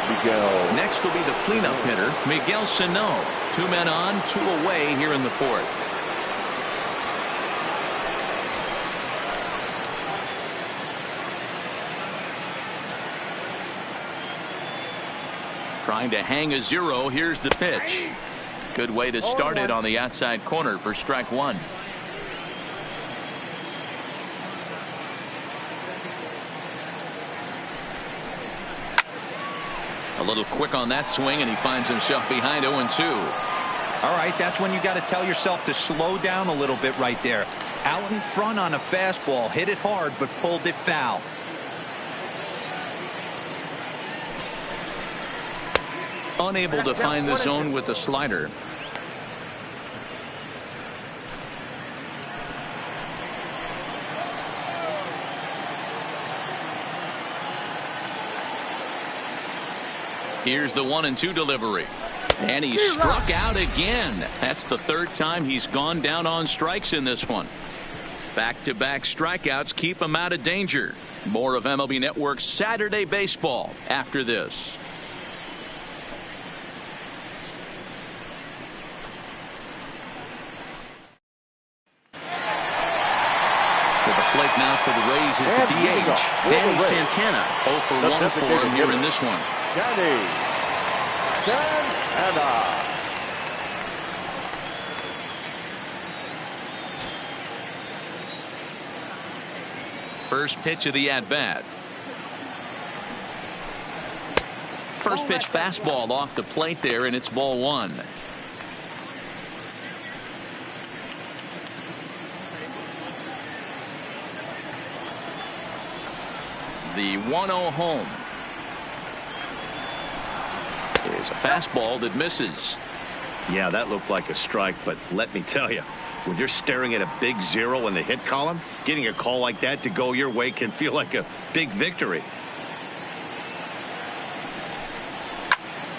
Miguel. Next will be the cleanup hitter, Miguel Cino. 2 men on, 2 away here in the 4th. Trying to hang a 0. Here's the pitch. Good way to start it on the outside corner for strike 1. A little quick on that swing, and he finds himself behind 0-2. All right, that's when you got to tell yourself to slow down a little bit right there. Out in front on a fastball, hit it hard, but pulled it foul. Unable to find the zone with the slider. Here's the 1-2 delivery. And he struck out again. That's the third time he's gone down on strikes in this one. Back-to-back strikeouts keep him out of danger. More of MLB Network's Saturday Baseball after this. Plate now for the Rays is the DH, Danny Santana. 0 for 1 for him here in this one. Danny Santana. First pitch of the at-bat. First pitch fastball off the plate there, and it's ball 1. The 1-0 home is a fastball that misses. Yeah, that looked like a strike, but let me tell you, when you're staring at a big 0 in the hit column, getting a call like that to go your way can feel like a big victory.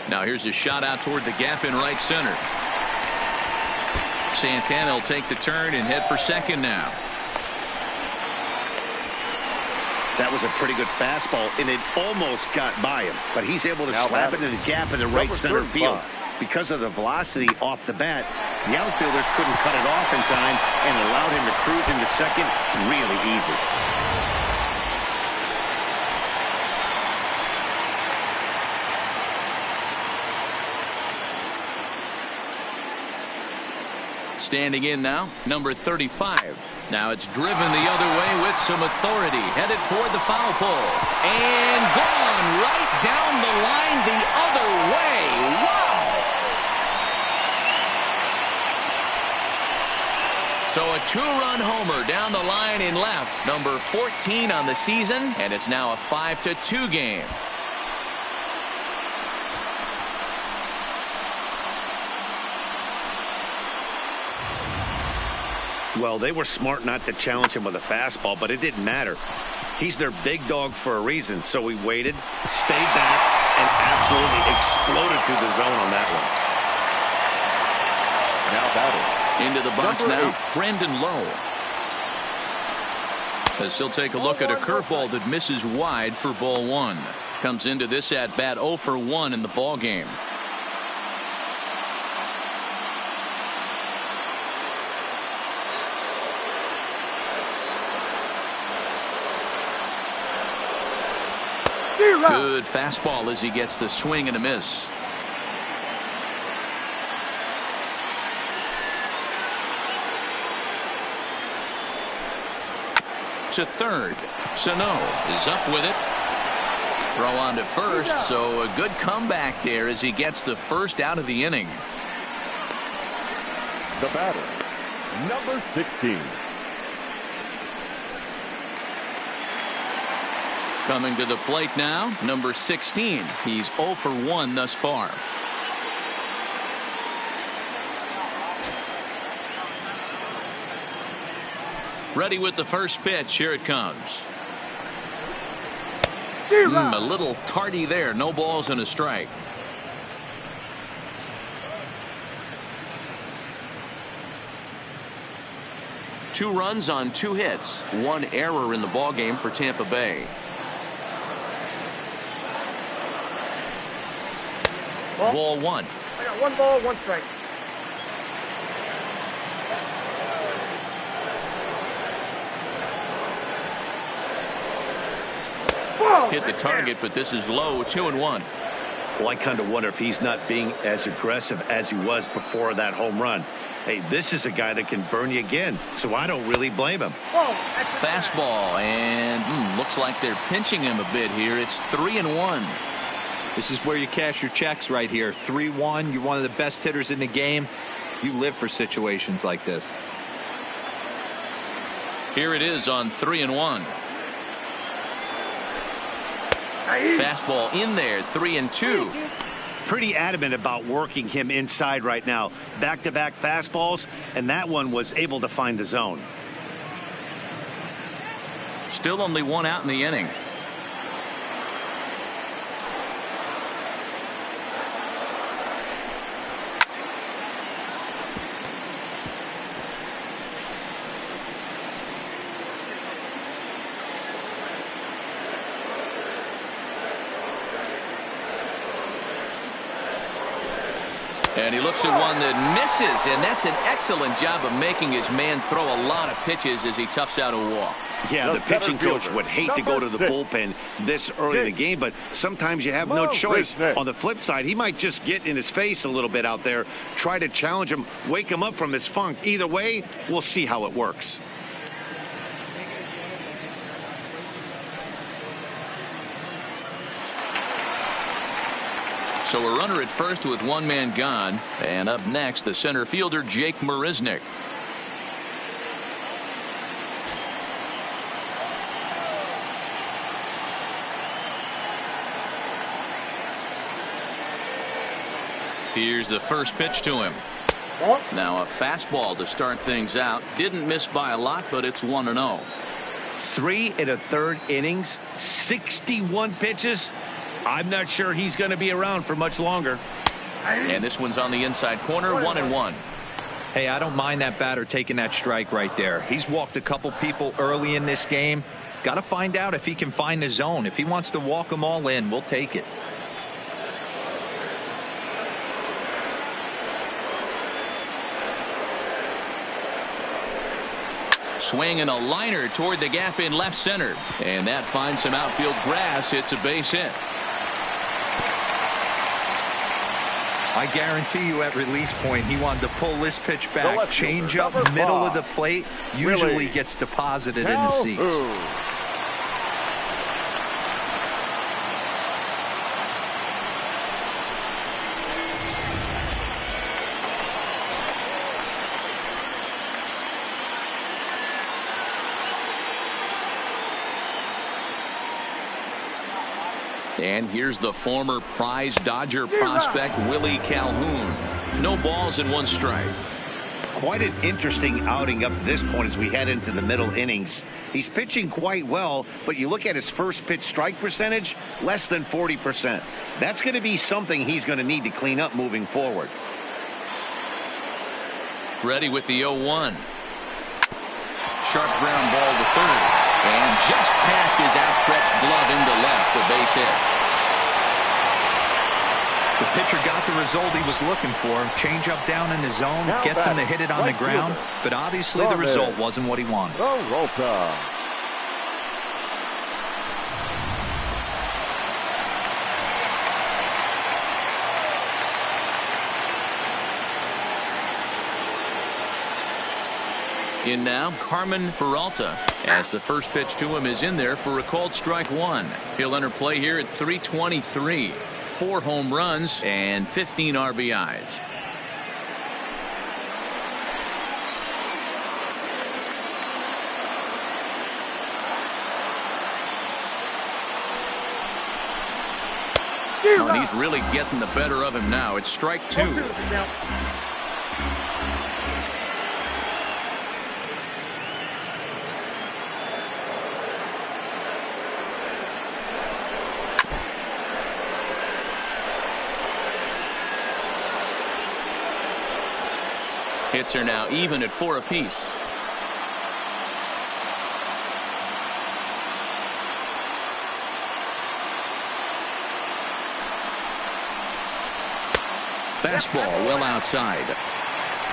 Now here's a shot out toward the gap in right center. Santana will take the turn and head for second now. That was a pretty good fastball, and it almost got by him. But he's able to slap it in the gap in the right center field. Because of the velocity off the bat, the outfielders couldn't cut it off in time and allowed him to cruise into second really easy. Standing in now, number 35. Now it's driven the other way with some authority. Headed toward the foul pole. And gone right down the line the other way. Wow! So a 2-run homer down the line in left. Number 14 on the season. And it's now a 5-2 game. Well, they were smart not to challenge him with a fastball, but it didn't matter. He's their big dog for a reason, so he waited, stayed back, and absolutely exploded through the zone on that one. Now batting. Into the box Number now, 8. Brendan Lowe. As he'll take a look at a curveball that misses wide for ball 1. Comes into this at-bat 0 for 1 in the ball game. Good fastball as he gets the swing and a miss. To third. Cino is up with it. Throw on to first, so a good comeback there as he gets the first out of the inning. The batter, number 16. Coming to the plate now, number 16. He's 0 for 1 thus far. Ready with the first pitch. Here it comes. A little tardy there. No balls and a strike. Two runs on 2 hits. 1 error in the ballgame for Tampa Bay. Ball 1. I got 1 ball, 1 strike. Hit the target, but this is low. 2-1. Well, I kind of wonder if he's not being as aggressive as he was before that home run. Hey, this is a guy that can burn you again, so I don't really blame him. Fastball, and looks like they're pinching him a bit here. It's 3-1. This is where you cash your checks right here. 3-1. You're one of the best hitters in the game. You live for situations like this. Here it is on 3-1. Fastball in there. 3-2. Pretty adamant about working him inside right now. Back-to-back fastballs, and that one was able to find the zone. Still only 1 out in the inning. And he looks at one that misses, and that's an excellent job of making his man throw a lot of pitches as he toughs out a walk. Yeah, the pitching coach would hate to go to the bullpen this early in the game, but sometimes you have no choice. On the flip side, he might just get in his face a little bit out there, try to challenge him, wake him up from this funk. Either way, we'll see how it works. So a runner at first with one man gone. And up next, the center fielder, Jake Marisnick. Here's the first pitch to him. Now a fastball to start things out. Didn't miss by a lot, but it's 1-0. 3 1/3 innings, 61 pitches. I'm not sure he's going to be around for much longer. And this one's on the inside corner, 1-1. Hey, I don't mind that batter taking that strike right there. He's walked a couple people early in this game. Got to find out if he can find the zone. If he wants to walk them all in, we'll take it. Swing and a liner toward the gap in left center. And that finds some outfield grass. It's a base hit. I guarantee you at release point he wanted to pull this pitch back, change up middle of the plate, usually gets deposited in the seats. And here's the former prize Dodger prospect, Willie Calhoun. No balls and 1 strike. Quite an interesting outing up to this point as we head into the middle innings. He's pitching quite well, but you look at his first pitch strike percentage, less than 40%. That's going to be something he's going to need to clean up moving forward. Ready with the 0-1. Sharp ground ball to third. And just past his outstretched glove into left, the base hit. The pitcher got the result he was looking for. Change up down in the zone, gets him to hit it on the ground, but obviously the result wasn't what he wanted. In now, Carmen Peralta, as the first pitch to him is in there for a called strike 1. He'll enter play here at 323. 4 home runs and 15 RBIs. Oh, and he's really getting the better of him now. It's strike 2. Hits are now even at 4 apiece. Fastball well outside.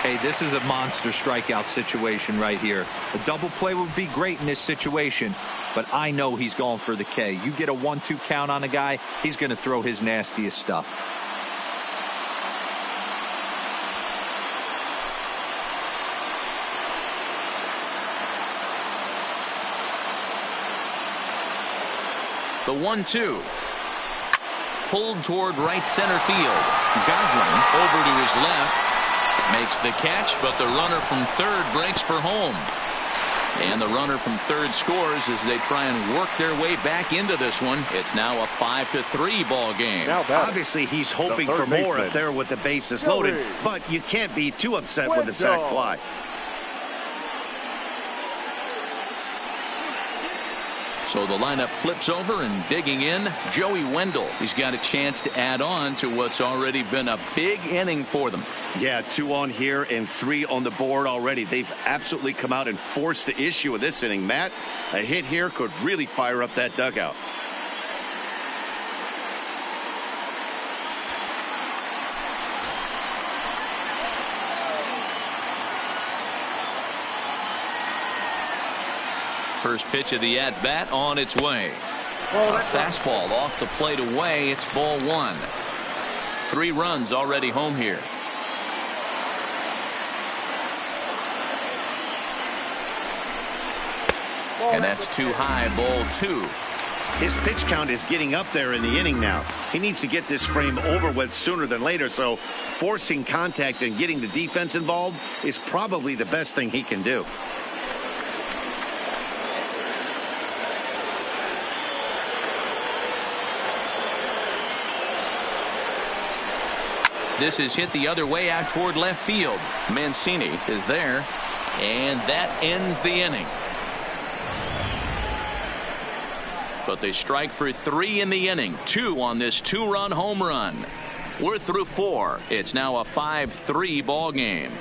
Hey, this is a monster strikeout situation right here. A double play would be great in this situation, but I know he's going for the K. You get a 1-2 count on a guy, he's going to throw his nastiest stuff. The 1-2. Pulled toward right center field. Gusman over to his left. Makes the catch, but the runner from third breaks for home. And the runner from third scores as they try and work their way back into this one. It's now a 5-3 ball game. Obviously, he's hoping for more up there with the bases loaded, but you can't be too upset with the sac fly. So the lineup flips over, and digging in, Joey Wendell. He's got a chance to add on to what's already been a big inning for them. Yeah, 2 on here and 3 on the board already. They've absolutely come out and forced the issue of this inning. Matt, a hit here could really fire up that dugout. First pitch of the at-bat on its way. A fastball off the plate away. It's ball one. 3 runs already home here. And that's too high, ball 2. His pitch count is getting up there in the inning now. He needs to get this frame over with sooner than later, so forcing contact and getting the defense involved is probably the best thing he can do. This is hit the other way out toward left field. Mancini is there, and that ends the inning. But they strike for 3 in the inning. 2 on this 2-run home run. We're through 4. It's now a 5-3 ball game.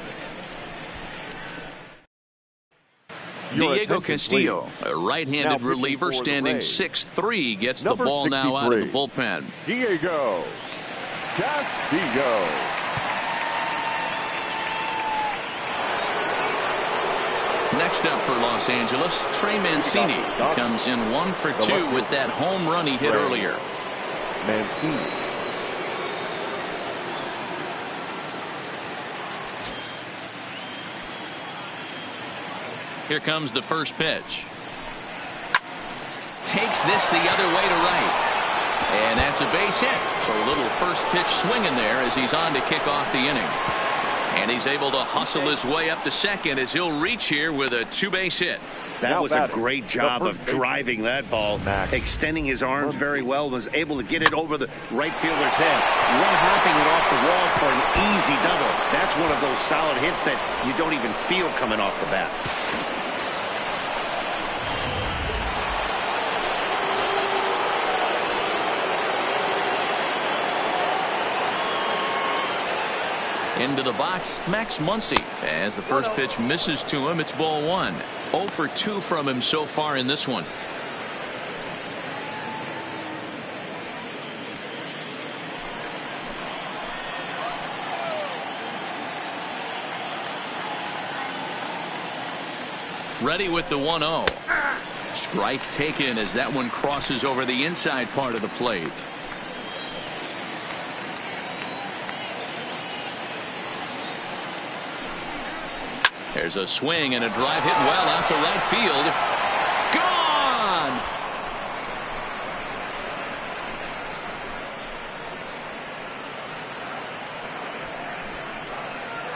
Diego Castillo, a right-handed reliever standing 6'3", gets the ball now out of the bullpen. Diego Castillo. Next up for Los Angeles, Trey Mancini comes in 1 for 2 with that home run he hit earlier. Mancini. Here comes the first pitch. Takes this the other way to right. And that's a base hit. So a little first pitch swinging there as he's on to kick off the inning. And he's able to hustle his way up to second as he'll reach here with a 2-base hit. That was a great job of driving that ball, extending his arms very well, was able to get it over the right fielder's head, one-hopping it off the wall for an easy double. That's one of those solid hits that you don't even feel coming off the bat. Into the box, Max Muncie, as the first pitch misses to him. It's ball 1. 0 for 2 from him so far in this one. Ready with the 1-0. Strike taken as that one crosses over the inside part of the plate. There's a swing and a drive hit well out to right field. Gone!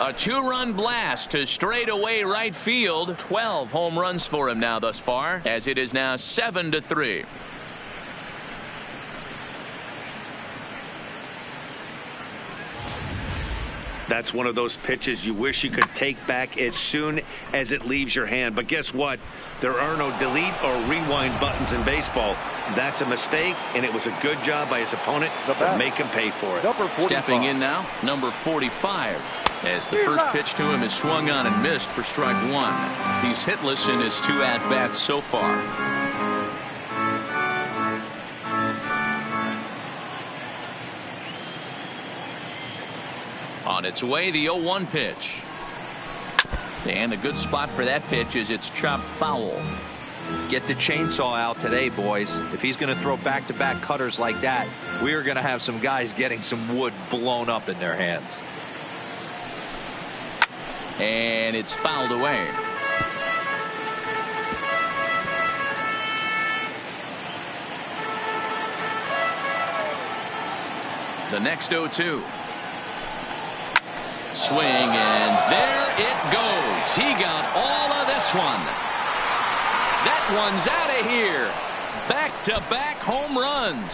A 2-run blast to straightaway right field. 12 home runs for him now thus far, as it is now 7-3. That's one of those pitches you wish you could take back as soon as it leaves your hand. But guess what? There are no delete or rewind buttons in baseball. That's a mistake, and it was a good job by his opponent to make him pay for it. Stepping in now, number 45. As the first pitch to him is swung on and missed for strike 1. He's hitless in his 2 at-bats so far. On its way, the 0-1 pitch. And a good spot for that pitch is it's chopped foul. Get the chainsaw out today, boys. If he's going to throw back-to-back cutters like that, we are going to have some guys getting some wood blown up in their hands. And it's fouled away. The next 0-2. Swing, and there it goes. He got all of this one. That one's out of here. Back-to-back home runs.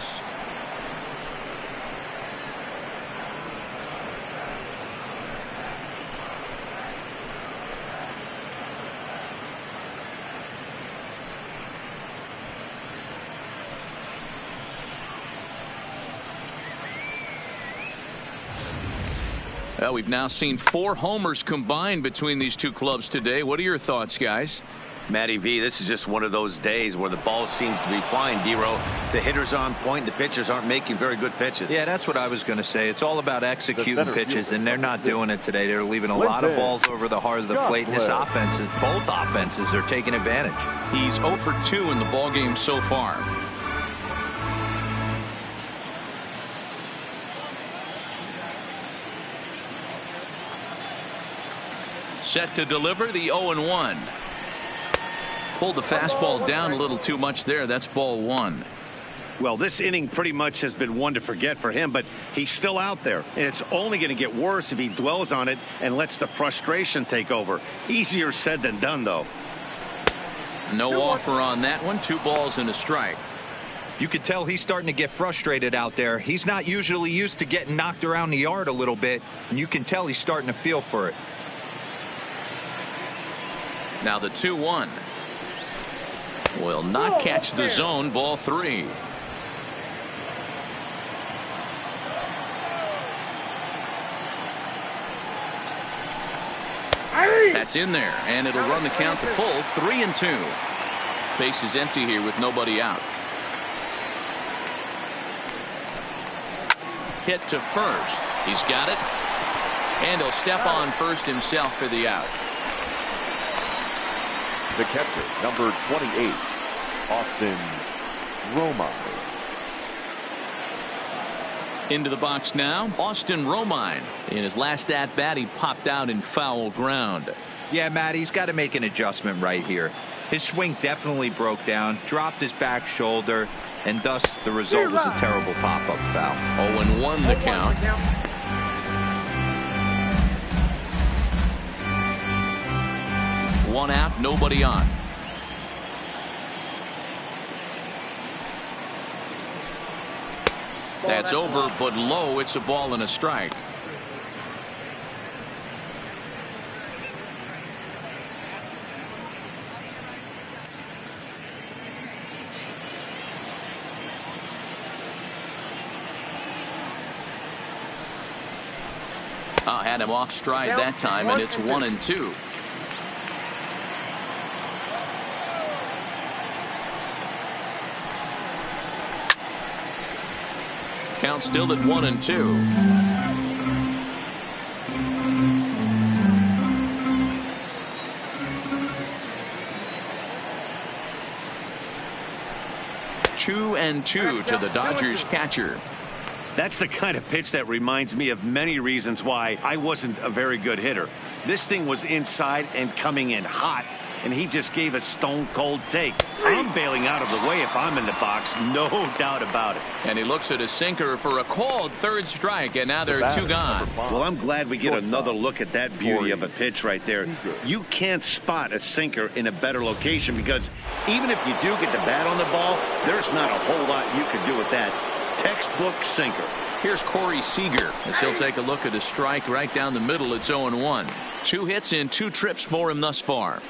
Well, we've now seen 4 homers combined between these two clubs today. What are your thoughts, guys? Matty V, this is just one of those days where the ball seems to be flying, D-Row. The hitter's on point, the pitchers aren't making very good pitches. Yeah, that's what I was going to say. It's all about executing pitches, and they're not doing it today. They're leaving a lot of balls over the heart of the plate, and this offense, both offenses are taking advantage. He's 0 for 2 in the ballgame so far. Set to deliver the 0-1. Pulled the fastball down a little too much there. That's ball 1. Well, this inning pretty much has been one to forget for him, but he's still out there, and it's only going to get worse if he dwells on it and lets the frustration take over. Easier said than done, though. No offer on that one. 2 balls and a strike. You could tell he's starting to get frustrated out there. He's not usually used to getting knocked around the yard a little bit, and you can tell he's starting to feel for it. Now the 2-1. Will not catch the zone. Ball 3. That's in there, and it'll run the count to full. 3-2. Base is empty here with nobody out. Hit to first. He's got it, and he'll step on first himself for the out. The catcher, number 28, Austin Roma. Into the box now, Austin Romine. In his last at-bat, he popped out in foul ground. Yeah, Matt, he's got to make an adjustment right here. His swing definitely broke down, dropped his back shoulder, and thus the result was a terrible pop-up foul. 0-1 the count. One out, nobody on. That's over, but low. It's a ball and a strike. Had him off stride that time, and it's 1-2. Count still at 1-2. Two and two to the Dodgers catcher. That's the kind of pitch that reminds me of many reasons why I wasn't a very good hitter. This thing was inside and coming in hot, and he just gave a stone-cold take. I'm bailing out of the way if I'm in the box, no doubt about it. And he looks at a sinker for a called third strike, and now there are 2 gone. Well, I'm glad we get another look at that beauty of a pitch right there. You can't spot a sinker in a better location because even if you do get the bat on the ball, there's not a whole lot you can do with that. Textbook sinker. Here's Corey Seeger as he'll take a look at a strike right down the middle. It's 0-1. 2 hits and 2 trips for him thus far.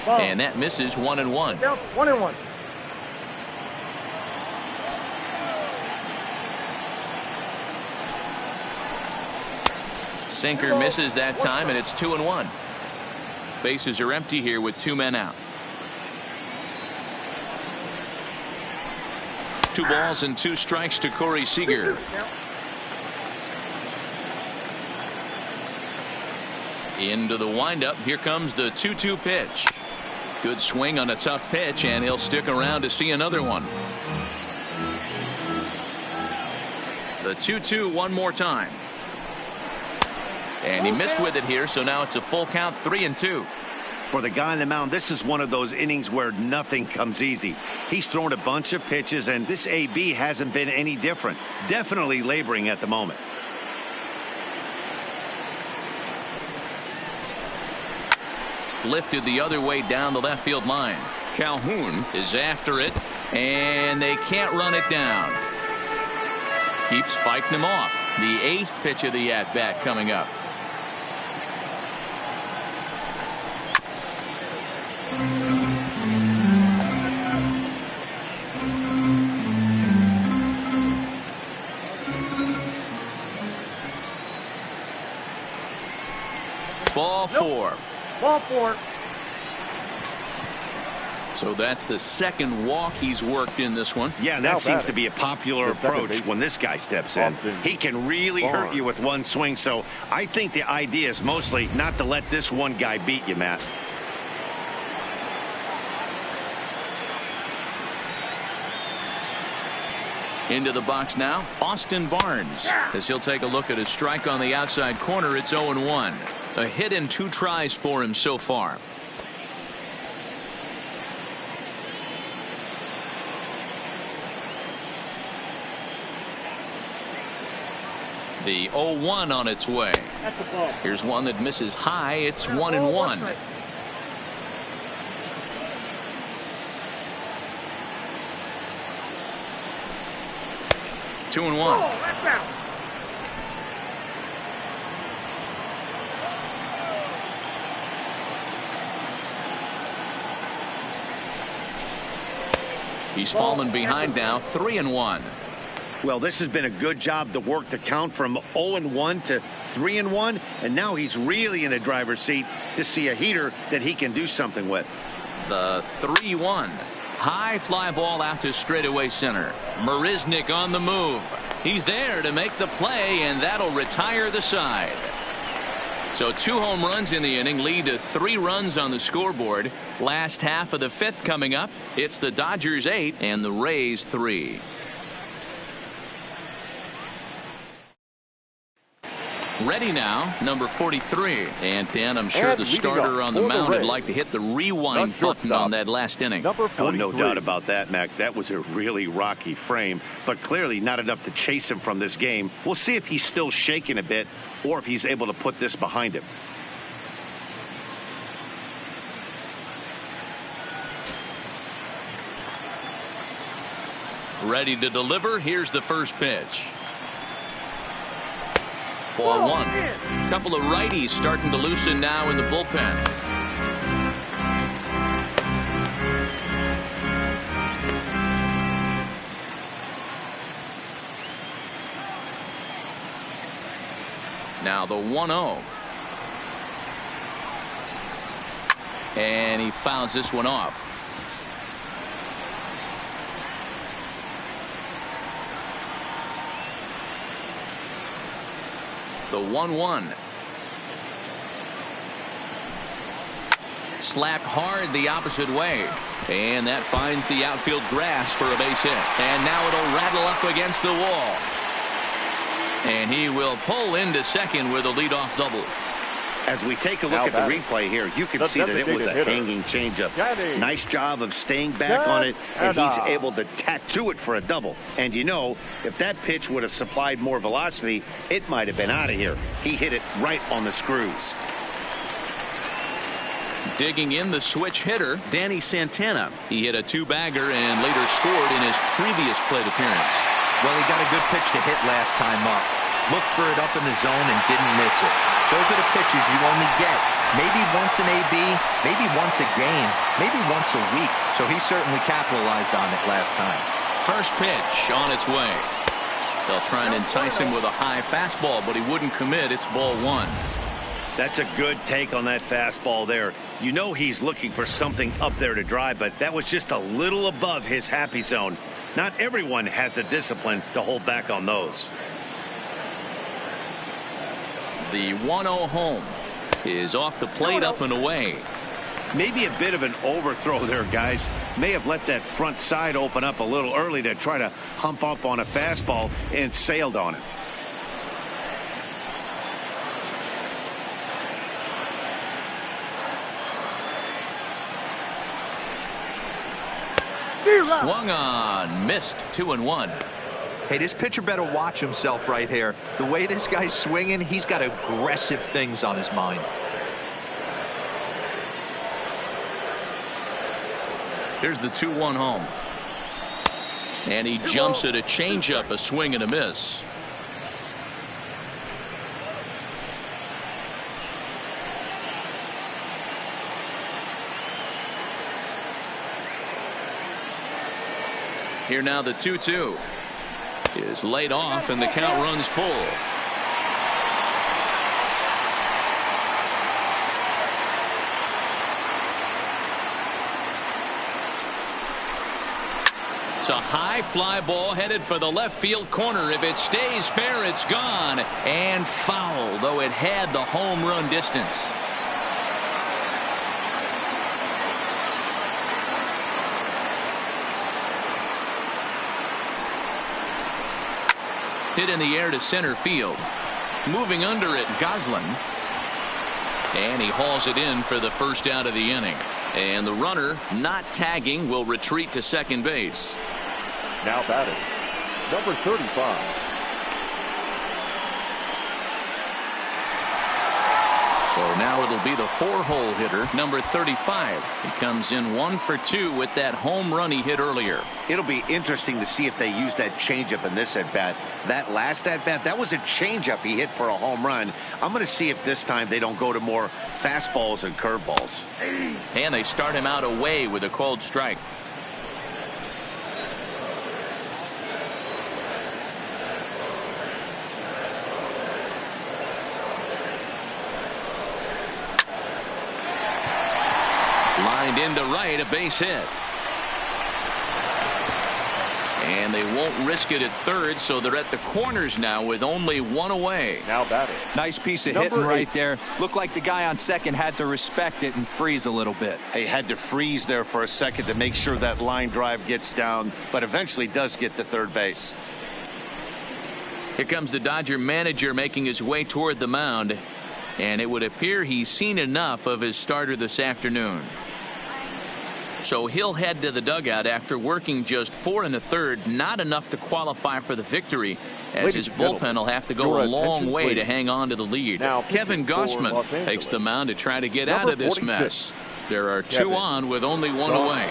And that misses. 1-1. 1-1. Sinker misses that time, and it's 2-1. Bases are empty here with 2 men out. 2 balls and 2 strikes to Corey Seeger. Into the windup. Here comes the 2-2 pitch. Good swing on a tough pitch, and he'll stick around to see another one. The 2-2 one more time. And he missed with it here, so now it's a full count. 3-2. For the guy on the mound, this is one of those innings where nothing comes easy. He's thrown a bunch of pitches, and this AB hasn't been any different. Definitely laboring at the moment. Lifted the other way down the left field line. Calhoun is after it, and they can't run it down. Keeps fighting him off. The 8th pitch of the at-bat coming up. Ball four. Ball four. So that's the second walk he's worked in this one. Yeah, and that seems to be a popular approach when this guy steps in. He can really hurt you with one swing, so I think the idea is mostly not to let this one guy beat you, Matt. Into the box now, Austin Barnes. As he'll take a look at a strike on the outside corner, it's 0-1. A hit and 2 tries for him so far. The 0-1 on its way. Here's one that misses high. It's 1-1. Two and one. He's fallen behind now, 3-1. Well, this has been a good job to work the count from 0-1 to 3-1, and now he's really in the driver's seat to see a heater that he can do something with. The 3-1. High fly ball out to straightaway center. Marisnick on the move. He's there to make the play, and that'll retire the side. So 2 home runs in the inning lead to 3 runs on the scoreboard. Last half of the 5th coming up. It's the Dodgers 8 and the Rays 3. Ready now, number 43. And Dan, I'm sure the starter on the mound would like to hit the rewind button on that last inning. Oh, no doubt about that, Mac. That was a really rocky frame, but clearly not enough to chase him from this game. We'll see if he's still shaking a bit or if he's able to put this behind him. Ready to deliver. Here's the first pitch. Ball 1. Couple of righties starting to loosen now in the bullpen. Now the 1-0. And he fouls this one off. The 1-1. Slapped hard the opposite way. And that finds the outfield grass for a base hit. And now it'll rattle up against the wall. And he will pull into second with a leadoff double. As we take a look at the replay here, you can see that it was a hanging changeup. Nice job of staying back on it, and he's able to tattoo it for a double. And you know, if that pitch would have supplied more velocity, it might have been out of here. He hit it right on the screws. Digging in the switch hitter, Danny Santana. He hit a 2-bagger and later scored in his previous plate appearance. Well, he got a good pitch to hit last time up. Looked for it up in the zone and didn't miss it. Those are the pitches you only get. Maybe once an AB, maybe once a game, maybe once a week. So he certainly capitalized on it last time. First pitch on its way. They'll try and entice him with a high fastball, but he wouldn't commit. It's ball 1. That's a good take on that fastball there. You know he's looking for something up there to drive, but that was just a little above his happy zone. Not everyone has the discipline to hold back on those. The 1-0 home is off the plate, up and away. Maybe a bit of an overthrow there, guys. May have let that front side open up a little early to try to hump up on a fastball and sailed on it. Swung on, missed. 2-1. Hey, this pitcher better watch himself right here. The way this guy's swinging, he's got aggressive things on his mind. Here's the 2-1 home. And he jumps at a changeup, a swing and a miss. Here now the 2-2 is laid off and the count runs full. It's a high fly ball headed for the left field corner. If it stays fair, it's gone. And foul, though it had the home run distance. Hit in the air to center field. Moving under it, Gusman. And he hauls it in for the first out of the inning. And the runner, not tagging, will retreat to second base. Now batting, number 35. So now it'll be the 4-hole hitter, number 35. He comes in 1 for 2 with that home run he hit earlier. It'll be interesting to see if they use that changeup in this at-bat. That last at-bat, that was a changeup he hit for a home run. I'm going to see if this time they don't go to more fastballs and curveballs. And they start him out away with a called strike. Lined into right, a base hit. And they won't risk it at third, so they're at the corners now with only 1 away. Now batting. Nice piece of hitting right there. Looked like the guy on second had to respect it and freeze a little bit. He had to freeze there for a second to make sure that line drive gets down, but eventually does get to third base. Here comes the Dodger manager making his way toward the mound. And it would appear he's seen enough of his starter this afternoon. So he'll head to the dugout after working just 4 1/3, not enough to qualify for the victory, as his bullpen will have to go a long way to hang on to the lead. Now, Kevin Gusman takes the mound to try to get out of this mess. There are 2 on with only 1 away.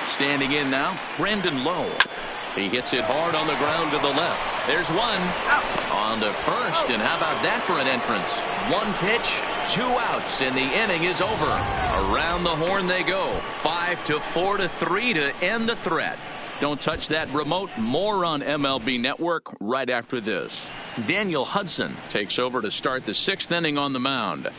Standing in now, Brandon Lowe. He hits it hard on the ground to the left. There's one. On to first, and how about that for an entrance? 1 pitch, 2 outs, and the inning is over. Around the horn they go. 5-4-3 to end the threat. Don't touch that remote. More on MLB Network right after this. Daniel Hudson takes over to start the 6th inning on the mound.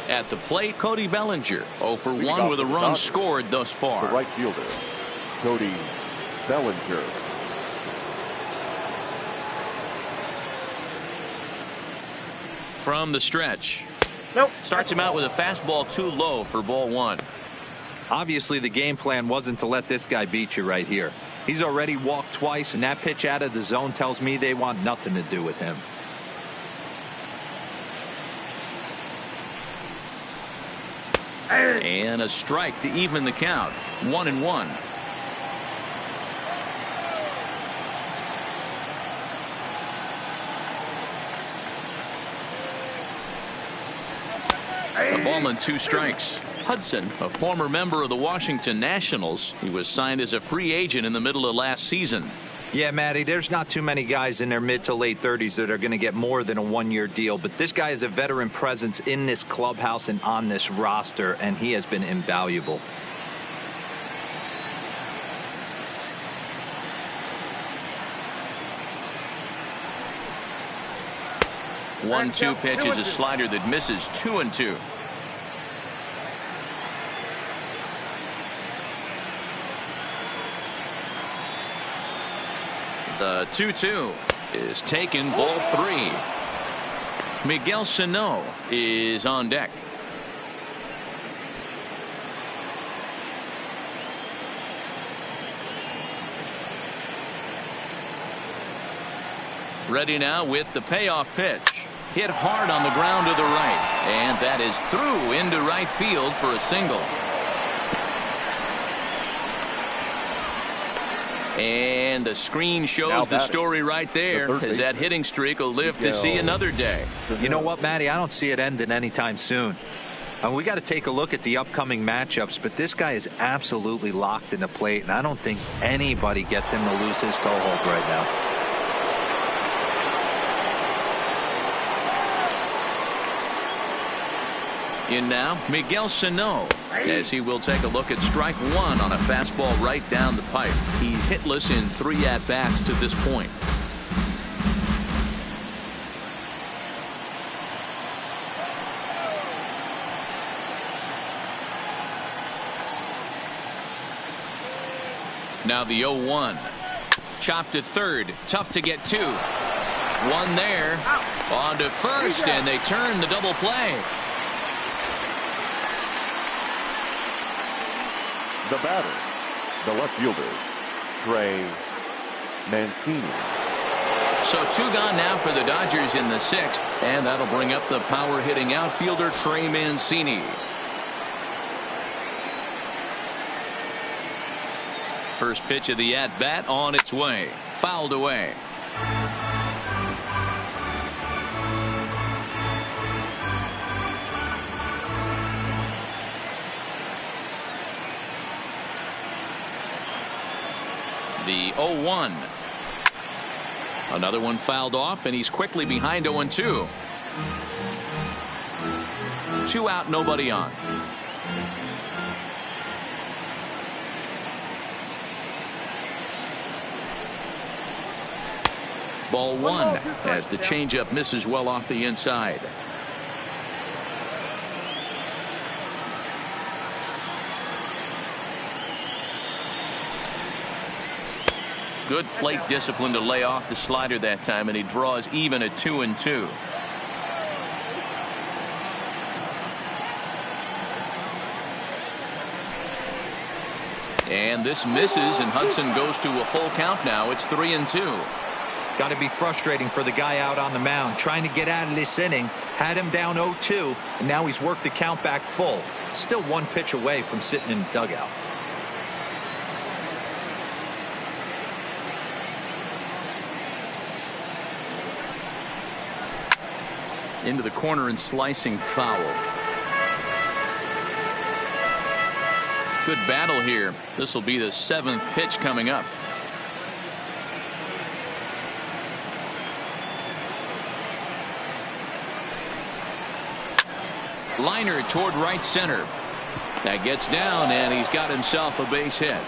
At the plate, Cody Bellinger, 0 for 1 with a run scored thus far. The right fielder, Cody Bellinger. From the stretch. Nope. Starts him out with a fastball too low for ball 1. Obviously, the game plan wasn't to let this guy beat you right here. He's already walked twice, and that pitch out of the zone tells me they want nothing to do with him. And a strike to even the count. 1-1. A ball and 2 strikes. Hudson, a former member of the Washington Nationals. He was signed as a free agent in the middle of last season. Yeah, Matty, there's not too many guys in their mid to late 30s that are going to get more than a 1-year deal. But this guy is a veteran presence in this clubhouse and on this roster, and he has been invaluable. One-two pitch is a slider that misses. 2-2. The 2-2 is taken, ball 3. Miguel Cino is on deck. Ready now with the payoff pitch. Hit hard on the ground to the right. And that is through into right field for a single. And the screen shows the story right there, as that hitting streak will live to see another day. You know what, Matty? I don't see it ending anytime soon. We got to take a look at the upcoming matchups, but this guy is absolutely locked in the plate, and I don't think anybody gets him to lose his toehold right now. In now, Miguel Cino, as he will take a look at strike one on a fastball right down the pipe. He's hitless in 3 at-bats to this point. Now the 0-1. Chopped to third. Tough to get to. One there. On to first, and they turn the double play. The batter, the left fielder, Trey Mancini. So 2 gone now for the Dodgers in the 6th, and that'll bring up the power-hitting outfielder Trey Mancini. First pitch of the at-bat on its way. Fouled away. The 0-1. Another one fouled off, and he's quickly behind 0-2. 2 out, nobody on. Ball 1 as the changeup misses well off the inside. Good plate discipline to lay off the slider that time, and he draws even at 2-2. And this misses, and Hudson goes to a full count now. It's 3-2. Got to be frustrating for the guy out on the mound, trying to get out of this inning. Had him down 0-2, and now he's worked the count back full. Still 1 pitch away from sitting in the dugout. Into the corner and slicing foul. Good battle here. This will be the 7th pitch coming up. Liner toward right center. That gets down, and he's got himself a base hit.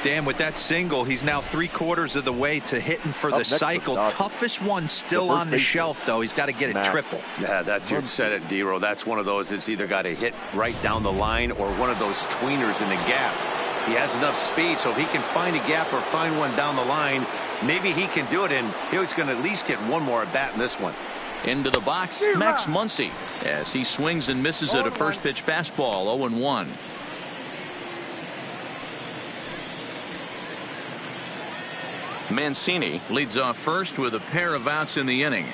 Dan, with that single, he's now 3/4 of the way to hitting for the cycle. Toughest one still on the shelf, though. He's got to get it triple. Yeah, that you said it, D-Row. That's one of those that's either got to hit right down the line or one of those tweeners in the gap. He has enough speed, so if he can find a gap or find one down the line, maybe he can do it, and he's going to at least get one more at bat in this one. Into the box, Max Muncie, as he swings and misses at a first pitch fastball. 0-1. Mancini leads off first with a pair of outs in the inning.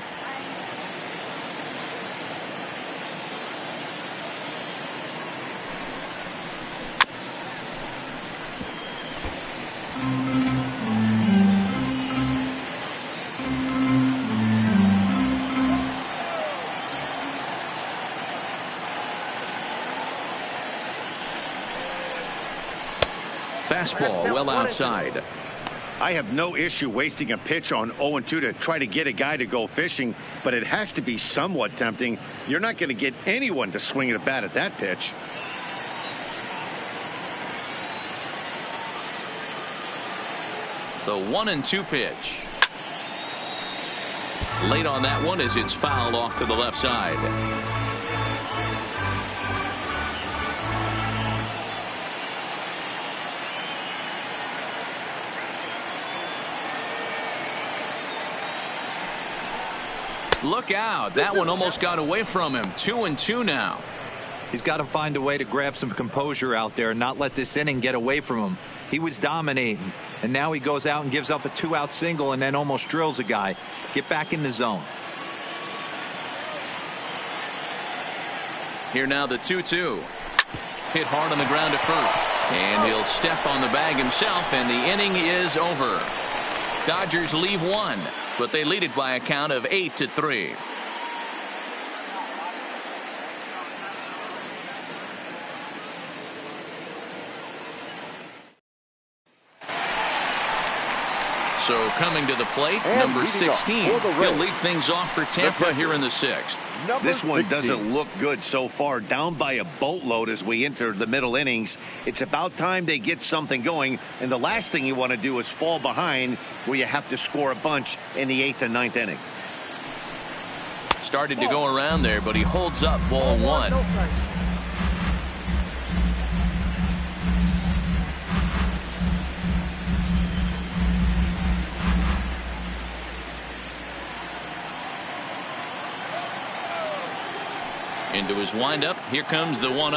Fastball well outside. I have no issue wasting a pitch on 0-2 to try to get a guy to go fishing, but it has to be somewhat tempting. You're not going to get anyone to swing at a bat at that pitch. The 1-2 pitch. Late on that one as it's fouled off to the left side. Look out. That one almost got away from him. 2-2 now. He's got to find a way to grab some composure out there and not let this inning get away from him. He was dominating, and now he goes out and gives up a 2-out single and then almost drills a guy. Get back in the zone. Here now the 2-2. Hit hard on the ground to first. And he'll step on the bag himself, and the inning is over. Dodgers leave one, but they lead it by a count of 8-3. So coming to the plate, number 16. He'll lead things off for Tampa here in the 6th. This one doesn't look good so far. Down by a boatload as we enter the middle innings. It's about time they get something going. And the last thing you want to do is fall behind where you have to score a bunch in the 8th and 9th inning. Started to go around there, but he holds up ball 1. Into his windup. Here comes the 1-0.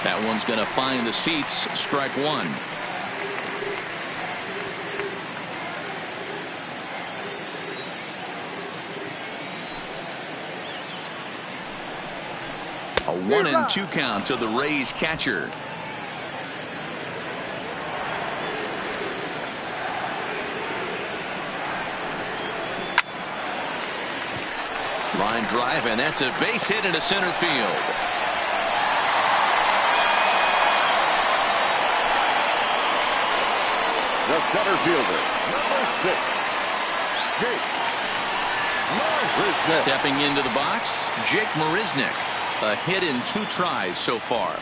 That one's going to find the seats. Strike 1. A 1-2 count to the Rays catcher. Line drive, and that's a base hit into center field. The center fielder, number 6, Jake Marisnick. Stepping into the box, Jake Marisnick. A hit in 2 tries so far.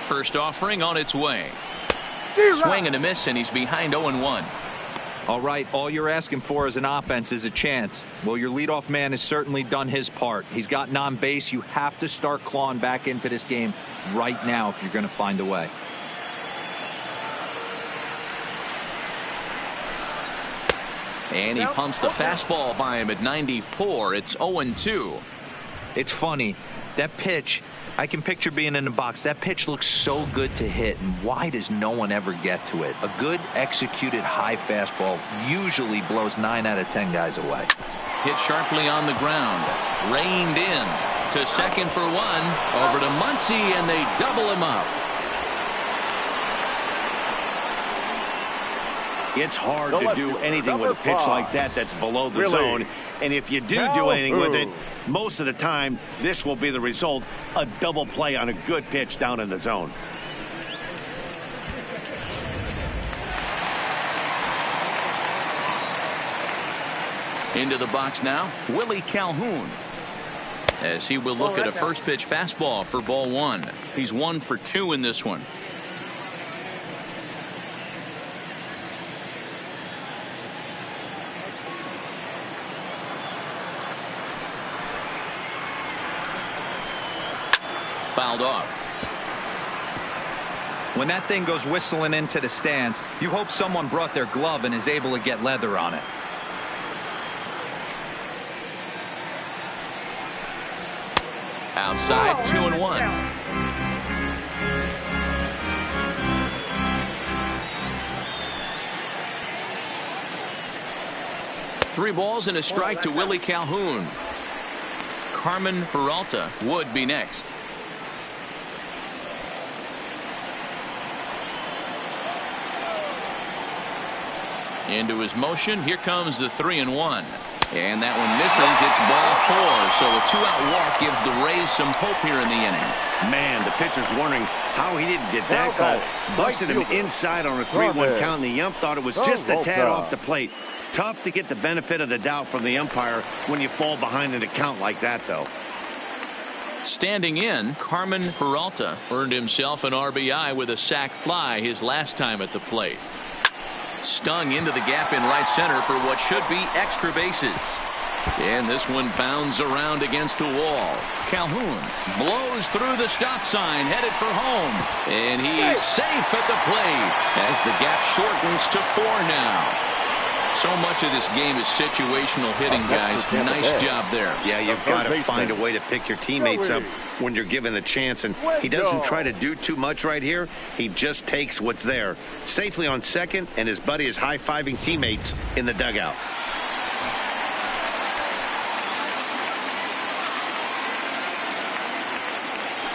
First offering on its way. Swing and a miss, and he's behind 0-1. All right, all you're asking for as an offense is a chance. Well, your leadoff man has certainly done his part. He's gotten on base. You have to start clawing back into this game right now if you're going to find a way. And he pumps the fastball by him at 94. It's 0-2. It's funny. That pitch, I can picture being in the box. That pitch looks so good to hit, and why does no one ever get to it? A good executed high fastball usually blows 9 out of 10 guys away. Hit sharply on the ground. Reined in to second for 1. Over to Muncie, and they double him up. It's hard to do anything with a pitch like that that's below the zone. And if you do anything with it, most of the time, this will be the result. A double play on a good pitch down in the zone. Into the box now, Willie Calhoun. As he will look at a first pitch fastball for ball 1. He's 1 for 2 in this one. Fouled off. When that thing goes whistling into the stands, you hope someone brought their glove and is able to get leather on it. Outside, 2-1. Three balls and a strike to Willie Calhoun. Carmen Peralta would be next. Into his motion. Here comes the 3-1. And that one misses. It's ball 4. So a 2-out walk gives the Rays some hope here in the inning. Man, the pitcher's wondering how he didn't get that call. Busted him inside on a 3-1 count, and the ump thought it was just a tad off the plate. Tough to get the benefit of the doubt from the umpire when you fall behind in a count like that, though. Standing in, Carmen Peralta earned himself an RBI with a sac fly his last time at the plate. Stung into the gap in right center for what should be extra bases. And this one bounds around against the wall. Calhoun blows through the stop sign, headed for home. And he's safe at the plate as the gap shortens to 4 now. So much of this game is situational hitting, guys. Nice job there. Yeah, you've got to find a way to pick your teammates up when you're given the chance. And he doesn't try to do too much right here. He just takes what's there. Safely on second, and his buddy is high-fiving teammates in the dugout.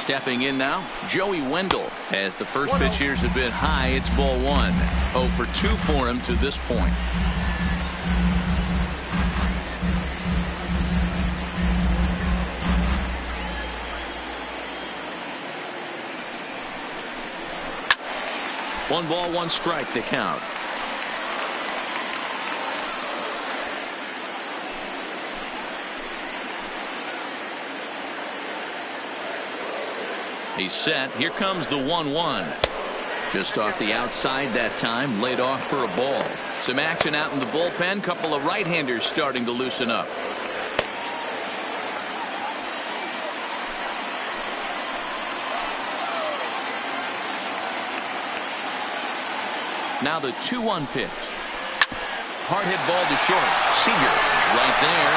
Stepping in now, Joey Wendell. As the first pitch here's a bit high, it's ball 1. 0 for 2 for him to this point. 1 ball, 1 strike to count. He's set. Here comes the 1-1. Just off the outside that time. Laid off for a ball. Some action out in the bullpen. Couple of right-handers starting to loosen up. Now the 2-1 pitch. Hard hit ball to short. Seeger right there.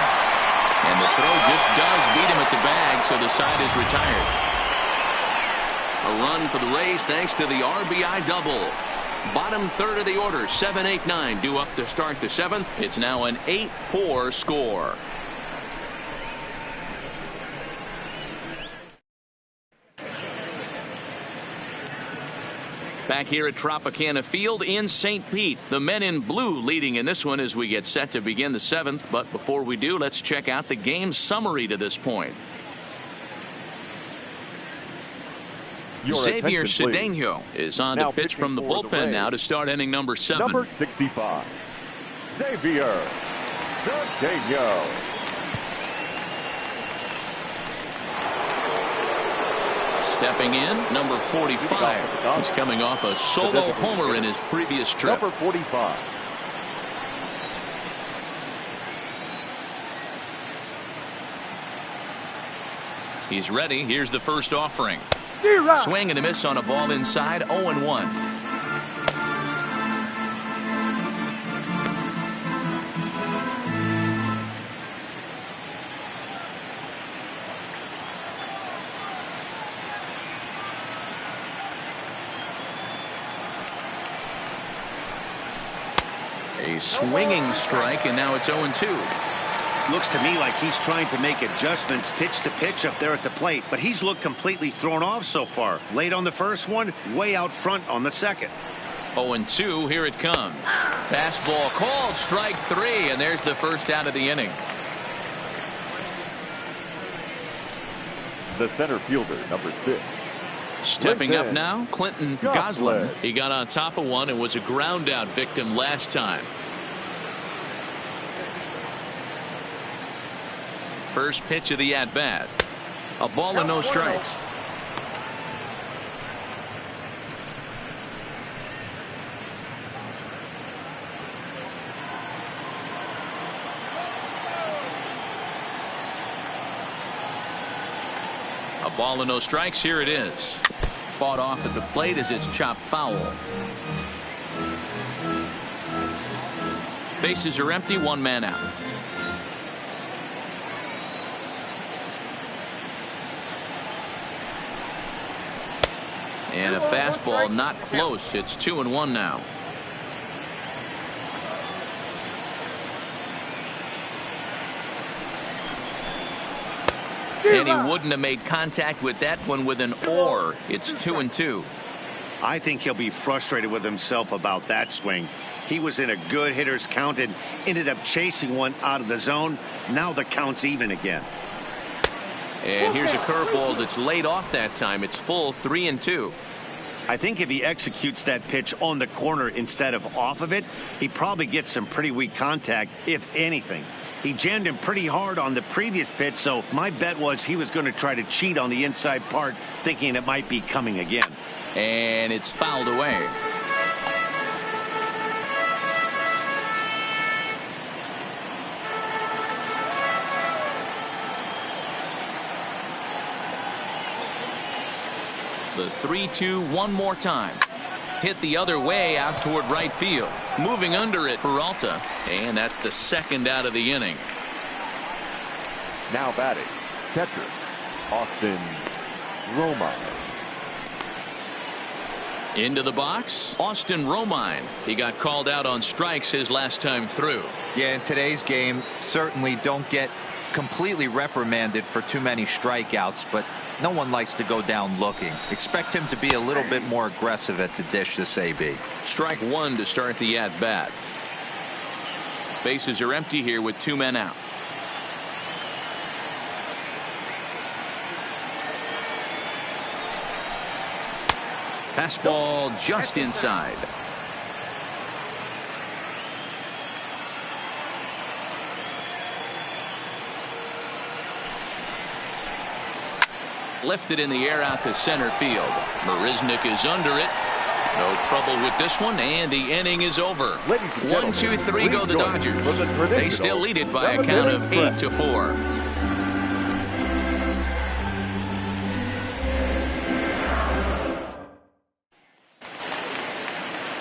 And the throw just does beat him at the bag, so the side is retired. A run for the Rays thanks to the RBI double. Bottom third of the order, 7-8-9 due up to start the 7th. It's now an 8-4 score. Back here at Tropicana Field in St. Pete, the men in blue leading in this one as we get set to begin the 7th. But before we do, let's check out the game summary to this point. Xavier Cedeno is on to pitch from the bullpen now to start inning number 7. Number 65, Xavier Cedeno. Stepping in, number 45. He's coming off a solo homer in his previous trip. Number 45. He's ready. Here's the first offering. Swing and a miss on a ball inside. 0-1. A swinging strike, and now it's 0-2. Looks to me like he's trying to make adjustments pitch to pitch up there at the plate, but he's looked completely thrown off so far. Late on the first one, way out front on the second. 0-2, here it comes. Fastball called, strike 3, and there's the first out of the inning. The center fielder, number 6. Stepping up now, Clinton Gusman. He got on top of one and was a ground out victim last time. First pitch of the at-bat. A ball and no strikes. A ball and no strikes. Here it is. Fought off at the plate as it's chopped foul. Bases are empty. 1 man out. And a fastball not close. It's 2-1 now. And he wouldn't have made contact with that one with an or. It's 2-2. I think he'll be frustrated with himself about that swing. He was in a good hitter's count and ended up chasing one out of the zone. Now the count's even again. And here's a curveball that's laid off that time. It's full 3-2. I think if he executes that pitch on the corner instead of off of it, he probably gets some pretty weak contact, if anything. He jammed him pretty hard on the previous pitch, so my bet was he was going to try to cheat on the inside part, thinking it might be coming again. And it's fouled away. The 3-2 one more time. Hit the other way out toward right field. Moving under it, Peralta. And that's the second out of the inning. Now batting, catcher, Austin Roma. Into the box, Austin Romine. He got called out on strikes his last time through. Yeah, in today's game, certainly don't get completely reprimanded for too many strikeouts, but no one likes to go down looking. Expect him to be a little bit more aggressive at the dish this AB. Strike 1 to start the at-bat. Bases are empty here with 2 men out. Fastball just inside. Lifted in the air out to center field. Marisnick is under it. No trouble with this one, and the inning is over. 1, 2, 3 go the Dodgers. They still lead it by a count of 8-4.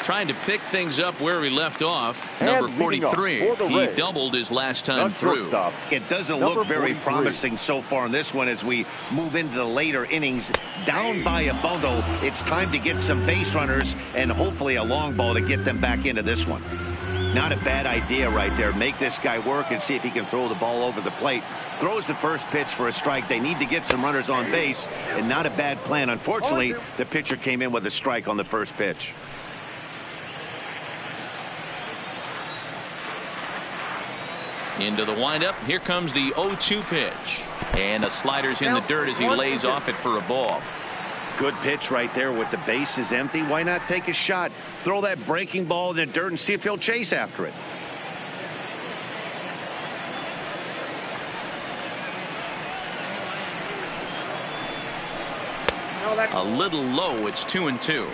Trying to pick things up where he left off. Number 43. He doubled his last time through. It doesn't look very promising so far in this one as we move into the later innings. Down by a bundle, it's time to get some base runners and hopefully a long ball to get them back into this one. Not a bad idea right there. Make this guy work and see if he can throw the ball over the plate. Throws the first pitch for a strike. They need to get some runners on base, and not a bad plan. Unfortunately, the pitcher came in with a strike on the first pitch. Into the windup. Here comes the 0-2 pitch. And the slider's in the dirt as he lays off it for a ball. Good pitch right there with the bases empty. Why not take a shot? Throw that breaking ball in the dirt and see if he'll chase after it. A little low. It's 2-2.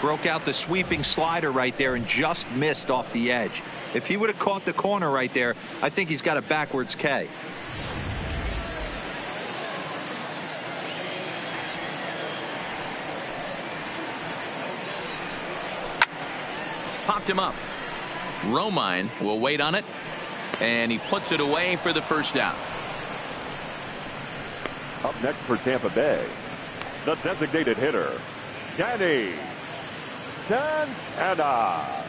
Broke out the sweeping slider right there and just missed off the edge. If he would have caught the corner right there, I think he's got a backwards K. Popped him up. Roma will wait on it, and he puts it away for the first out. Up next for Tampa Bay, the designated hitter, Danny Santana.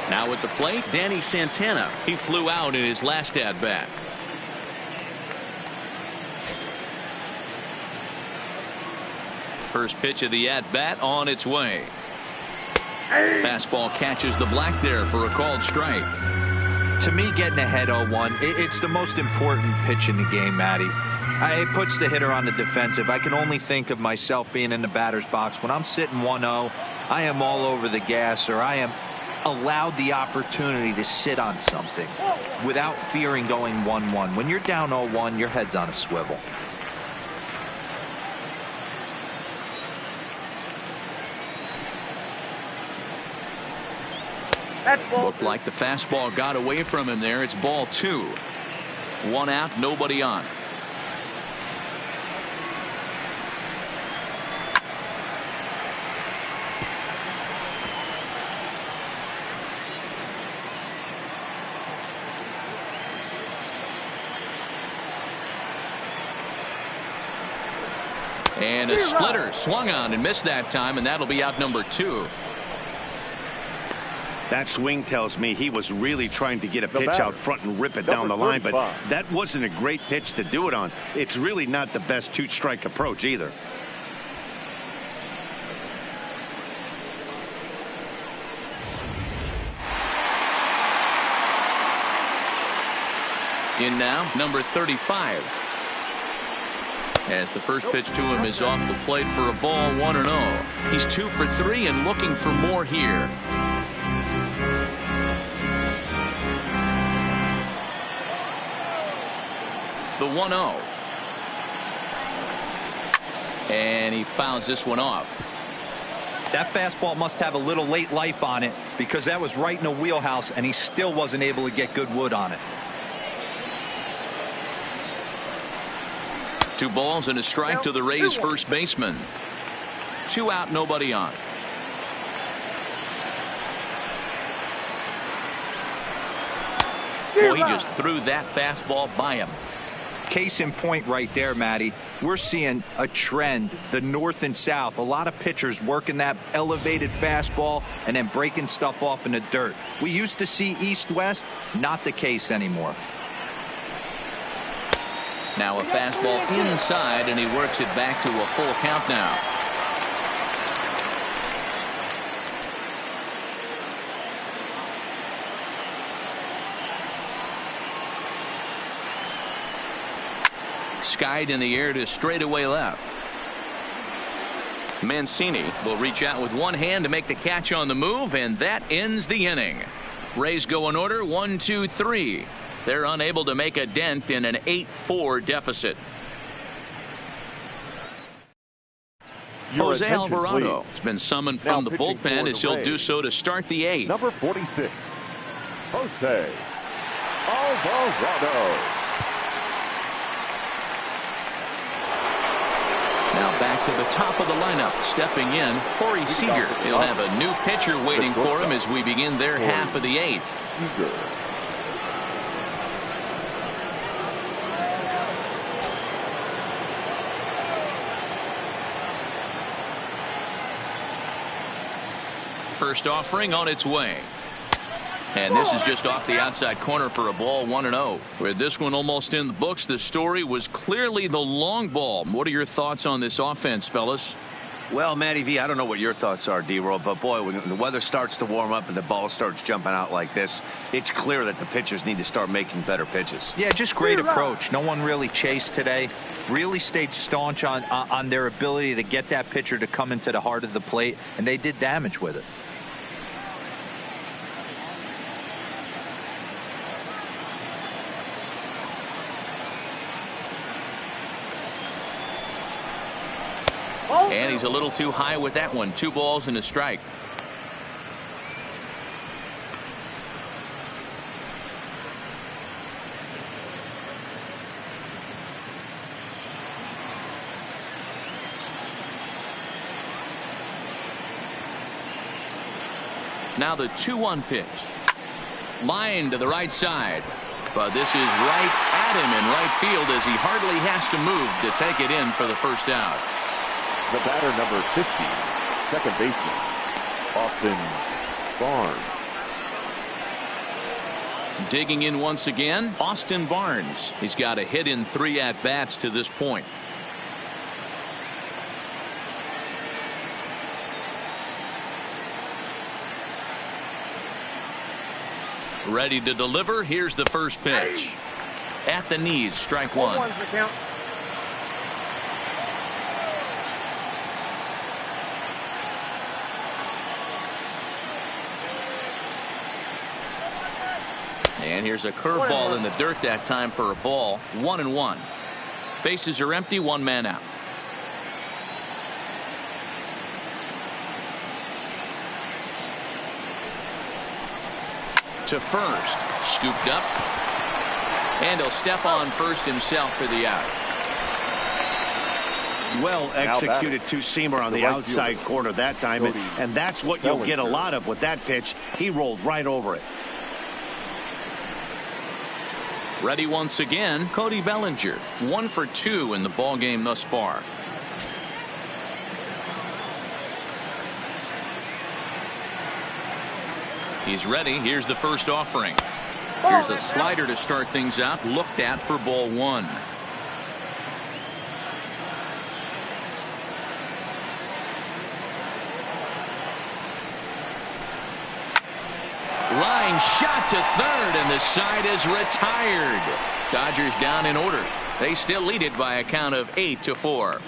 Now at the plate, Danny Santana. He flew out in his last at-bat. First pitch of the at-bat on its way. Fastball catches the black there for a called strike. To me, getting ahead 0-1, it's the most important pitch in the game, Matty. It puts the hitter on the defensive. I can only think of myself being in the batter's box. When I'm sitting 1-0, I am all over the gas, or I am allowed the opportunity to sit on something without fearing going 1-1. When you're down 0-1, your head's on a swivel. Looked like the fastball got away from him there. It's ball 2. 1 out, nobody on. And a splitter swung on and missed that time, and that'll be out number 2. That swing tells me he was really trying to get a pitch out front and rip it down the line, but that wasn't a great pitch to do it on. It's really not the best 2-strike approach either. In now, number 35. As the first pitch to him is off the plate for a ball, 1-0. He's 2 for 3 and looking for more here. The 1-0. And he fouls this one off. That fastball must have a little late life on it, because that was right in the wheelhouse and he still wasn't able to get good wood on it. 2 balls and a strike to the Rays first baseman. 2 out, nobody on. Boy, he just threw that fastball by him. Case in point right there, Matty. We're seeing a trend, the north and south. A lot of pitchers working that elevated fastball and then breaking stuff off in the dirt. We used to see east-west, not the case anymore. Now a fastball inside, and he works it back to a full count now. Skied in the air to straightaway left. Mancini will reach out with one hand to make the catch on the move, and that ends the inning. Rays go in order 1, 2, 3. They're unable to make a dent in an 8-4 deficit. Jose Alvarado has been summoned from the bullpen as he'll do so to start the 8th. Number 46, Jose Alvarado. Now back to the top of the lineup. Stepping in, Corey Seeger. He'll have a new pitcher waiting for him as we begin their half of the 8th. Seeger. First offering on its way. And this is just off the outside corner for a ball, 1-0. With this one almost in the books, the story was clearly the long ball. What are your thoughts on this offense, fellas? Well, Matty V, I don't know what your thoughts are, D-Roll, but boy, when the weather starts to warm up and the ball starts jumping out like this, it's clear that the pitchers need to start making better pitches. Yeah, just great approach. No one really chased today. Really stayed staunch on their ability to get that pitcher to come into the heart of the plate, and they did damage with it. And he's a little too high with that one. 2 balls and a strike. Now the 2-1 pitch. Line to the right side. But this is right at him in right field as he hardly has to move to take it in for the first out. The batter, number 50, second baseman, Austin Barnes. Digging in once again, Austin Barnes. He's got a hit in 3 at-bats to this point. Ready to deliver. Here's the first pitch. At the knees, strike 1. And here's a curveball in the dirt that time for a ball. 1-1. Bases are empty, 1 man out. To first. Scooped up. And he'll step on first himself for the out. Well executed two-seamer on the outside corner that time. And that's what you'll get a lot of with that pitch. He rolled right over it. Ready once again, Cody Bellinger. 1 for 2 in the ball game thus far. He's ready. Here's the first offering. Here's a slider to start things out. Looked at for ball 1. Line shot to third, and the side is retired. Dodgers down in order. They still lead it by a count of 8-4.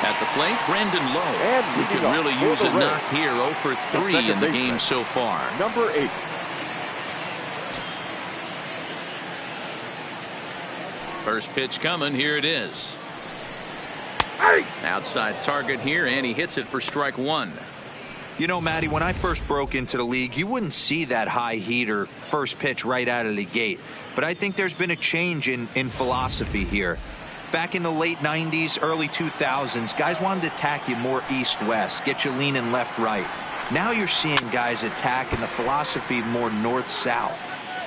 At the plate, Brandon Lowe, who could really use a knock here. 0 for 3 in the game so far. Number 8. First pitch coming. Here it is. Outside target here, and he hits it for strike 1. You know, Matty, when I first broke into the league, you wouldn't see that high heater first pitch right out of the gate. But I think there's been a change in philosophy here. Back in the late 90s, early 2000s, guys wanted to attack you more east-west, get you leaning left-right. Now you're seeing guys attack in the philosophy more north-south.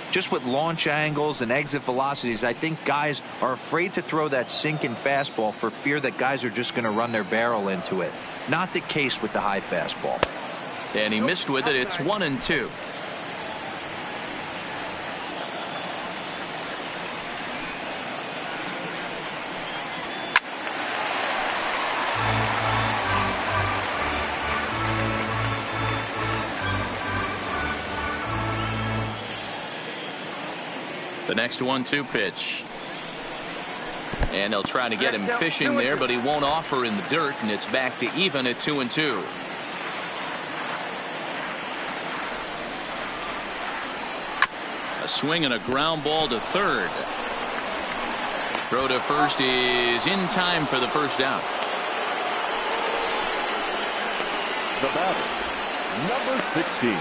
Just with launch angles and exit velocities, I think guys are afraid to throw that sinking fastball for fear that guys are just going to run their barrel into it. Not the case with the high fastball. And he missed with it. It's 1-2. The next 1-2 pitch. And they'll try to get him fishing there, but he won't offer in the dirt, and it's back to even at 2-2. A swing and a ground ball to third. Throw to first is in time for the first out. The batter, number 16.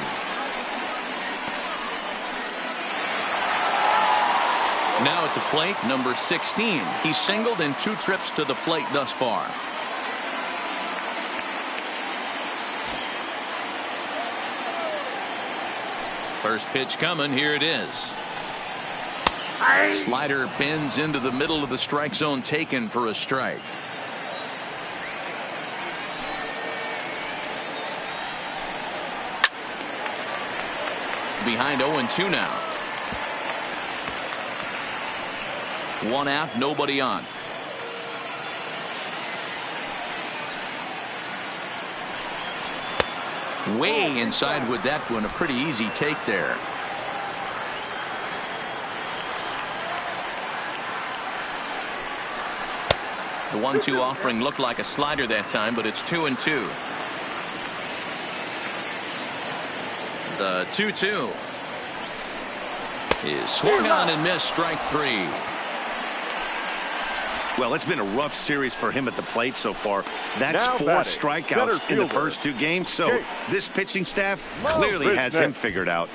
Now at the plate, number 16. He's singled in 2 trips to the plate thus far. First pitch coming. Here it is. Slider bends into the middle of the strike zone, taken for a strike. Behind 0-2 now. 1 out, nobody on. Way inside with that one. A pretty easy take there. The 1-2 offering looked like a slider that time, but it's 2-2. The 2-2 is swung on and missed. Strike 3. Well, it's been a rough series for him at the plate so far. That's Now 4 batting, strikeouts in the first 2 games. So this pitching staff clearly has him figured out.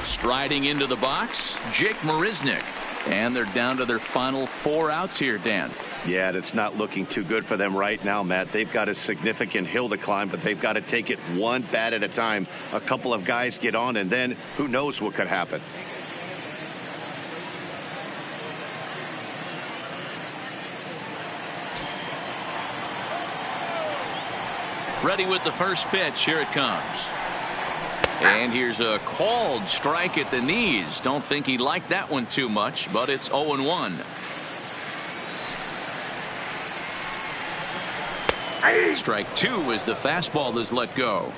Striding into the box, Jake Marisnick. And they're down to their final 4 outs here, Dan. Yeah, it's not looking too good for them right now, Matt. They've got a significant hill to climb, but they've got to take it one bat at a time. A couple of guys get on, and then who knows what could happen. Ready with the first pitch. Here it comes. And here's a called strike at the knees. Don't think he liked that one too much, but it's 0-1. Strike 2 as the fastball is let go.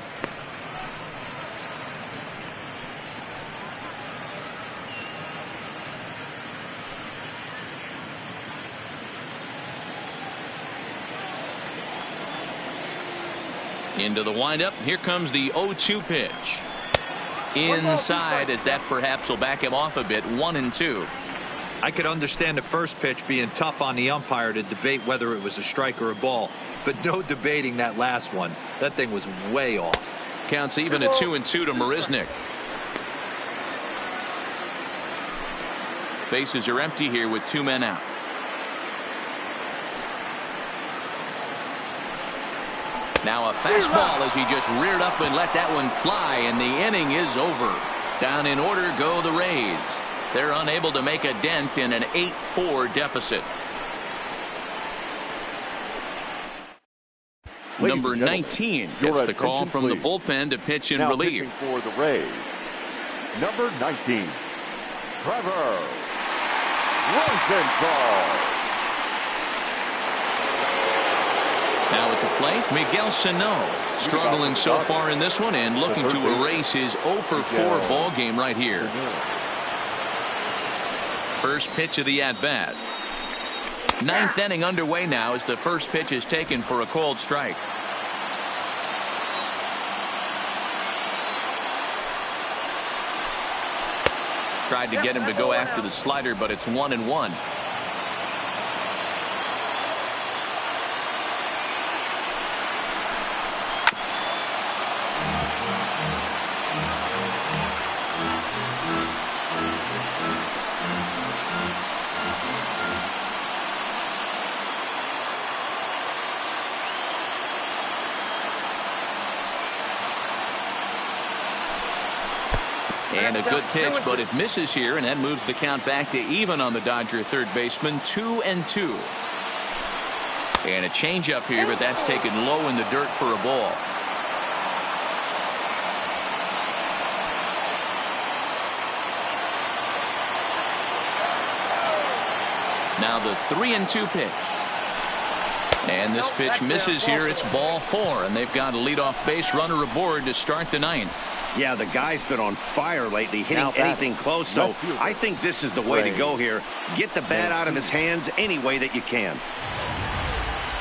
Into the windup. Here comes the 0-2 pitch. Inside, as that perhaps will back him off a bit. 1-2. I could understand the first pitch being tough on the umpire to debate whether it was a strike or a ball, but no debating that last one. That thing was way off. Counts even at 2-2 to Marisnick. Bases are empty here with 2 men out. Now a fastball as he just reared up and let that one fly, and the inning is over. Down in order go the Rays. They're unable to make a dent in an 8-4 deficit. Number 19 gets the call from the bullpen to pitch in relief. For the Rays, number 19, Trevor Rosenthal. Now at the plate, Miguel Cino, struggling so far in this one and looking to erase his 0-for-4 ball game right here. First pitch of the at-bat. 9th inning underway now as the first pitch is taken for a called strike. Tried to get him to go after the slider, but it's 1-1. And a good pitch, but it misses here, and that moves the count back to even on the Dodger third baseman. 2-2. And a changeup here, but that's taken low in the dirt for a ball. Now the 3-2 pitch. And this pitch misses here. It's ball 4, and they've got a leadoff base runner aboard to start the 9th. Yeah, the guy's been on fire lately, hitting anything close, so I think this is the way to go here. Get the bat out of his hands any way that you can.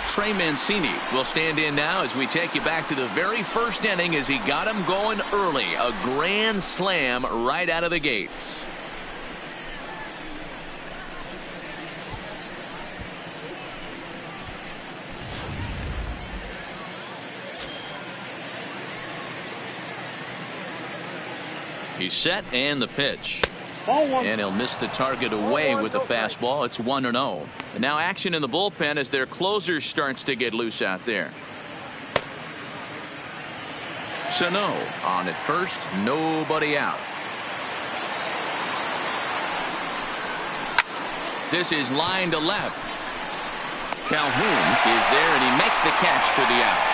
Trey Mancini will stand in now as we take you back to the very first inning as he got him going early. A grand slam right out of the gates. He's set, and the pitch. And he'll miss the target away with the fastball. It's 1-0. And now action in the bullpen as their closer starts to get loose out there. Ceno on at first, nobody out. This is line to left. Calhoun is there, and he makes the catch for the out.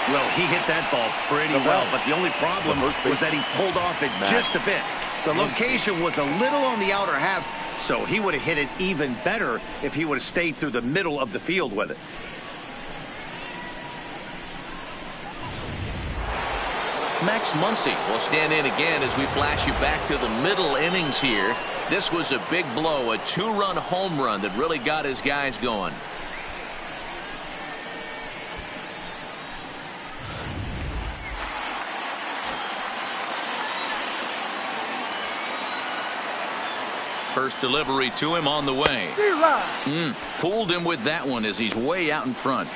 Well, he hit that ball pretty well, but the only problem was that he pulled off it just a bit. The location was a little on the outer half, so he would have hit it even better if he would have stayed through the middle of the field with it. Max Muncie will stand in again as we flash you back to the middle innings here. This was a big blow, a 2-run home run that really got his guys going. First delivery to him on the way. Fooled him with that one as he's way out in front.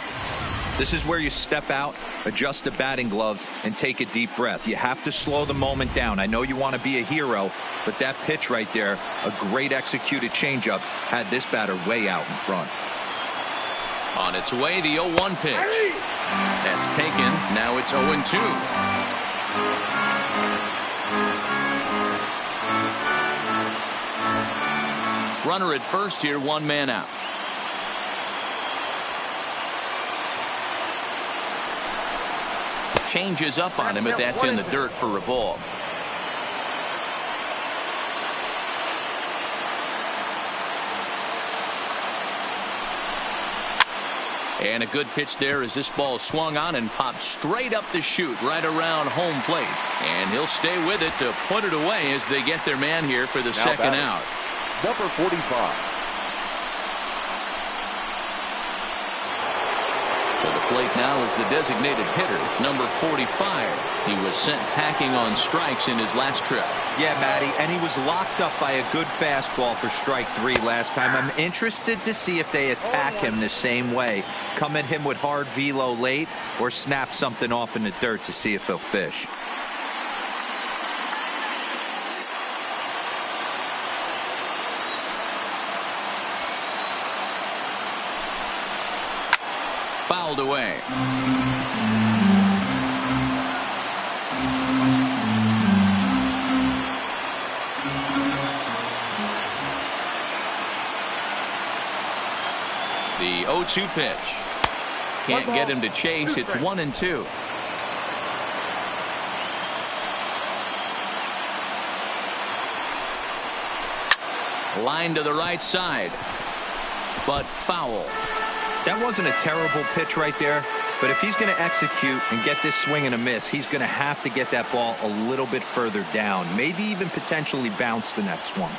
This is where you step out, adjust the batting gloves, and take a deep breath. You have to slow the moment down. I know you want to be a hero, but that pitch right there, a great executed changeup, had this batter way out in front. On its way, the 0-1 pitch. That's taken. Now it's 0-2. Runner at first here, 1 man out. Changes up on him, but that's in the dirt for a ball. And a good pitch there as this ball swung on and popped straight up the chute right around home plate. And he'll stay with it to put it away as they get their man here for the second out. Number 45. To the plate now is the designated hitter, number 45. He was sent packing on strikes in his last trip. Yeah, Matty, and he was locked up by a good fastball for strike 3 last time. I'm interested to see if they attack him the same way. Come at him with hard velo late or snap something off in the dirt to see if he'll fish. Fouled away. The 0-2 pitch. Can't get him to chase. It's 1-2. Line to the right side, but foul. That wasn't a terrible pitch right there, but if he's going to execute and get this swing and a miss, he's going to have to get that ball a little bit further down, maybe even potentially bounce the next one.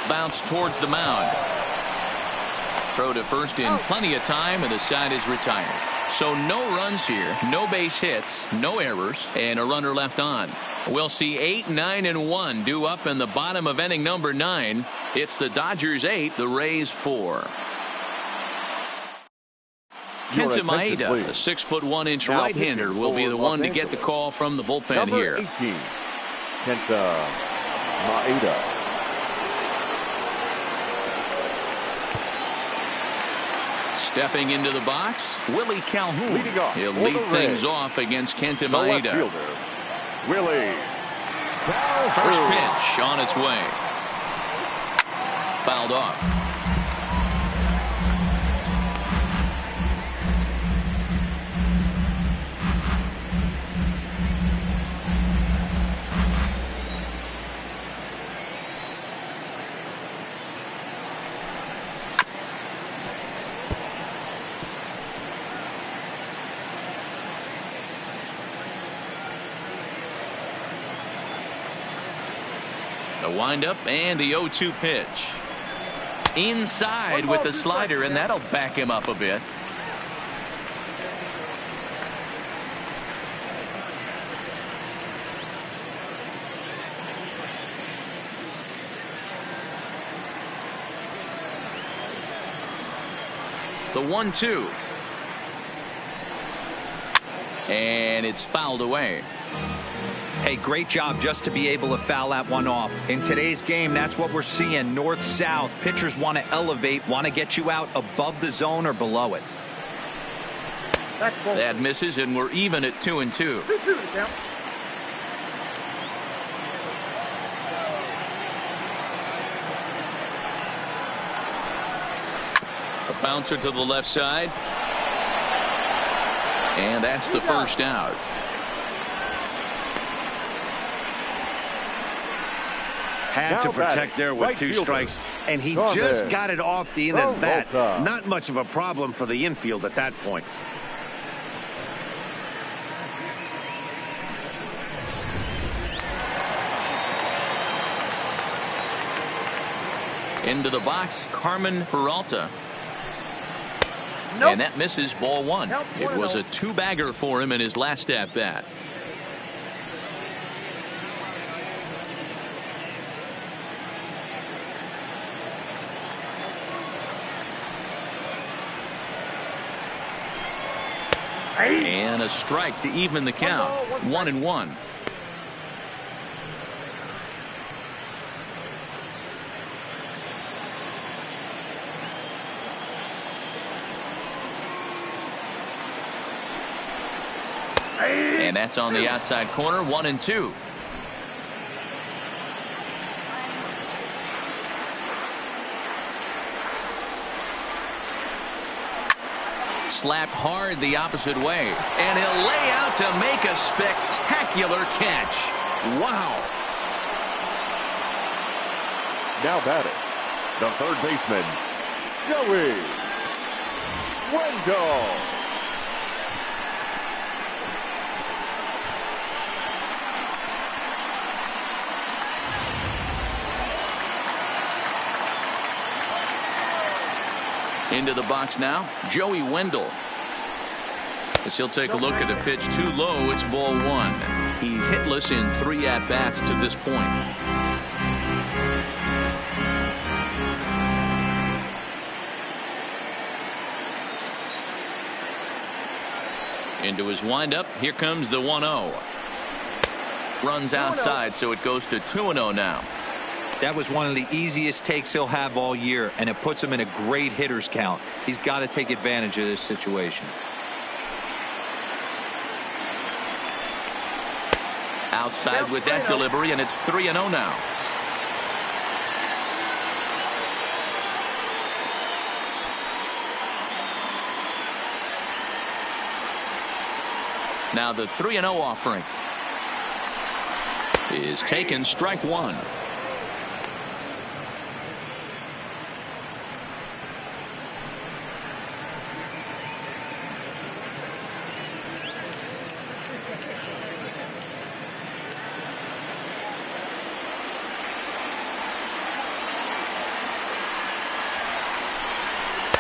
Bounce towards the mound. Throw to first in plenty of time, and the side is retired. So no runs here, no base hits, no errors, and a runner left on. We'll see 8, 9, and 1 due up in the bottom of inning number 9. It's the Dodgers 8, the Rays 4. Kenta Maeda, a 6'1" right-hander, will be the one to get the call from the bullpen number here. 18, Kenta Maeda. Stepping into the box, Willie Calhoun. Leading off He'll for lead the things Rays, off against Kenta the left Maeda. fielder, Willie Calhoun. First pitch on its way. Fouled off. The windup and the 0-2 pitch. Inside with the slider, and that'll back him up a bit. The 1-2. And it's fouled away. Hey, great job just to be able to foul that one off. In today's game, that's what we're seeing. North-south. Pitchers want to elevate, want to get you out above the zone or below it. That misses, and we're even at 2-2. A bouncer to the left side. And that's the first out. Had to protect there with two strikes, and he just got it off the end of the bat. Not much of a problem for the infield at that point. Into the box, Carmen Peralta. And that misses, ball one. It was a two-bagger for him in his last at-bat. And a strike to even the count. 1-1. And that's on the outside corner. 1-2. Slapped hard the opposite way, and he'll lay out to make a spectacular catch. Wow. Now batting, the third baseman, Joey Wendell. Into the box now, Joey Wendell. As he'll take a look at the pitch too low, it's ball one. He's hitless in 3 at-bats to this point. Into his windup, here comes the 1-0. Runs outside, so it goes to 2-0 now. That was one of the easiest takes he'll have all year, and it puts him in a great hitter's count. He's got to take advantage of this situation. Outside with that delivery, and it's 3-0 now. Now the 3-0 offering is taken, strike one.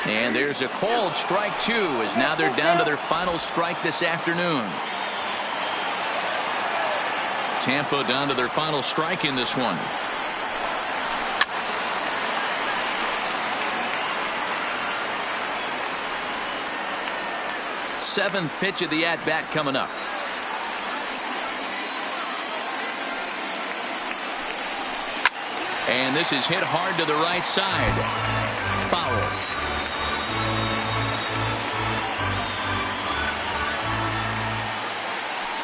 And there's a called strike two, as now they're down to their final strike this afternoon. Tampa down to their final strike in this one. Seventh pitch of the at-bat coming up. And this is hit hard to the right side. Foul.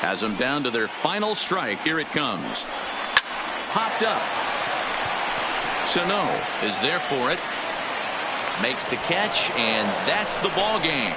Has them down to their final strike. Here it comes. Popped up. Cino is there for it. Makes the catch, and that's the ball game.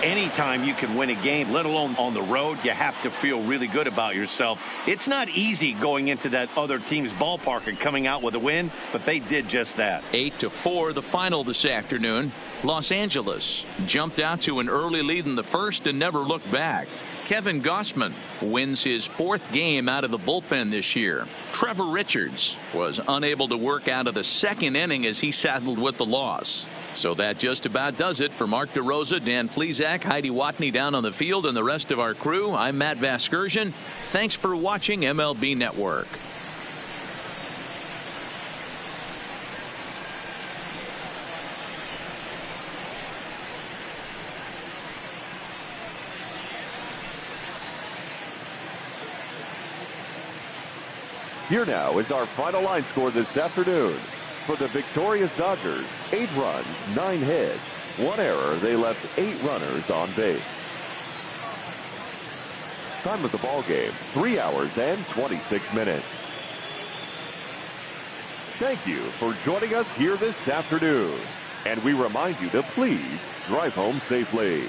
Anytime you can win a game, let alone on the road, you have to feel really good about yourself. It's not easy going into that other team's ballpark and coming out with a win, but they did just that. 8-4 the final this afternoon. Los Angeles jumped out to an early lead in the first and never looked back. Kevin Gusman wins his 4th game out of the bullpen this year. Trevor Richards was unable to work out of the 2nd inning as he saddled with the loss. So that just about does it for Mark DeRosa, Dan Plesac, Heidi Watney down on the field, and the rest of our crew. I'm Matt Vasgersian. Thanks for watching MLB Network. Here now is our final line score this afternoon. For the victorious Dodgers, 8 runs, 9 hits, 1 error. They left 8 runners on base. Time of the ball game, 3 hours and 26 minutes. Thank you for joining us here this afternoon. And we remind you to please drive home safely.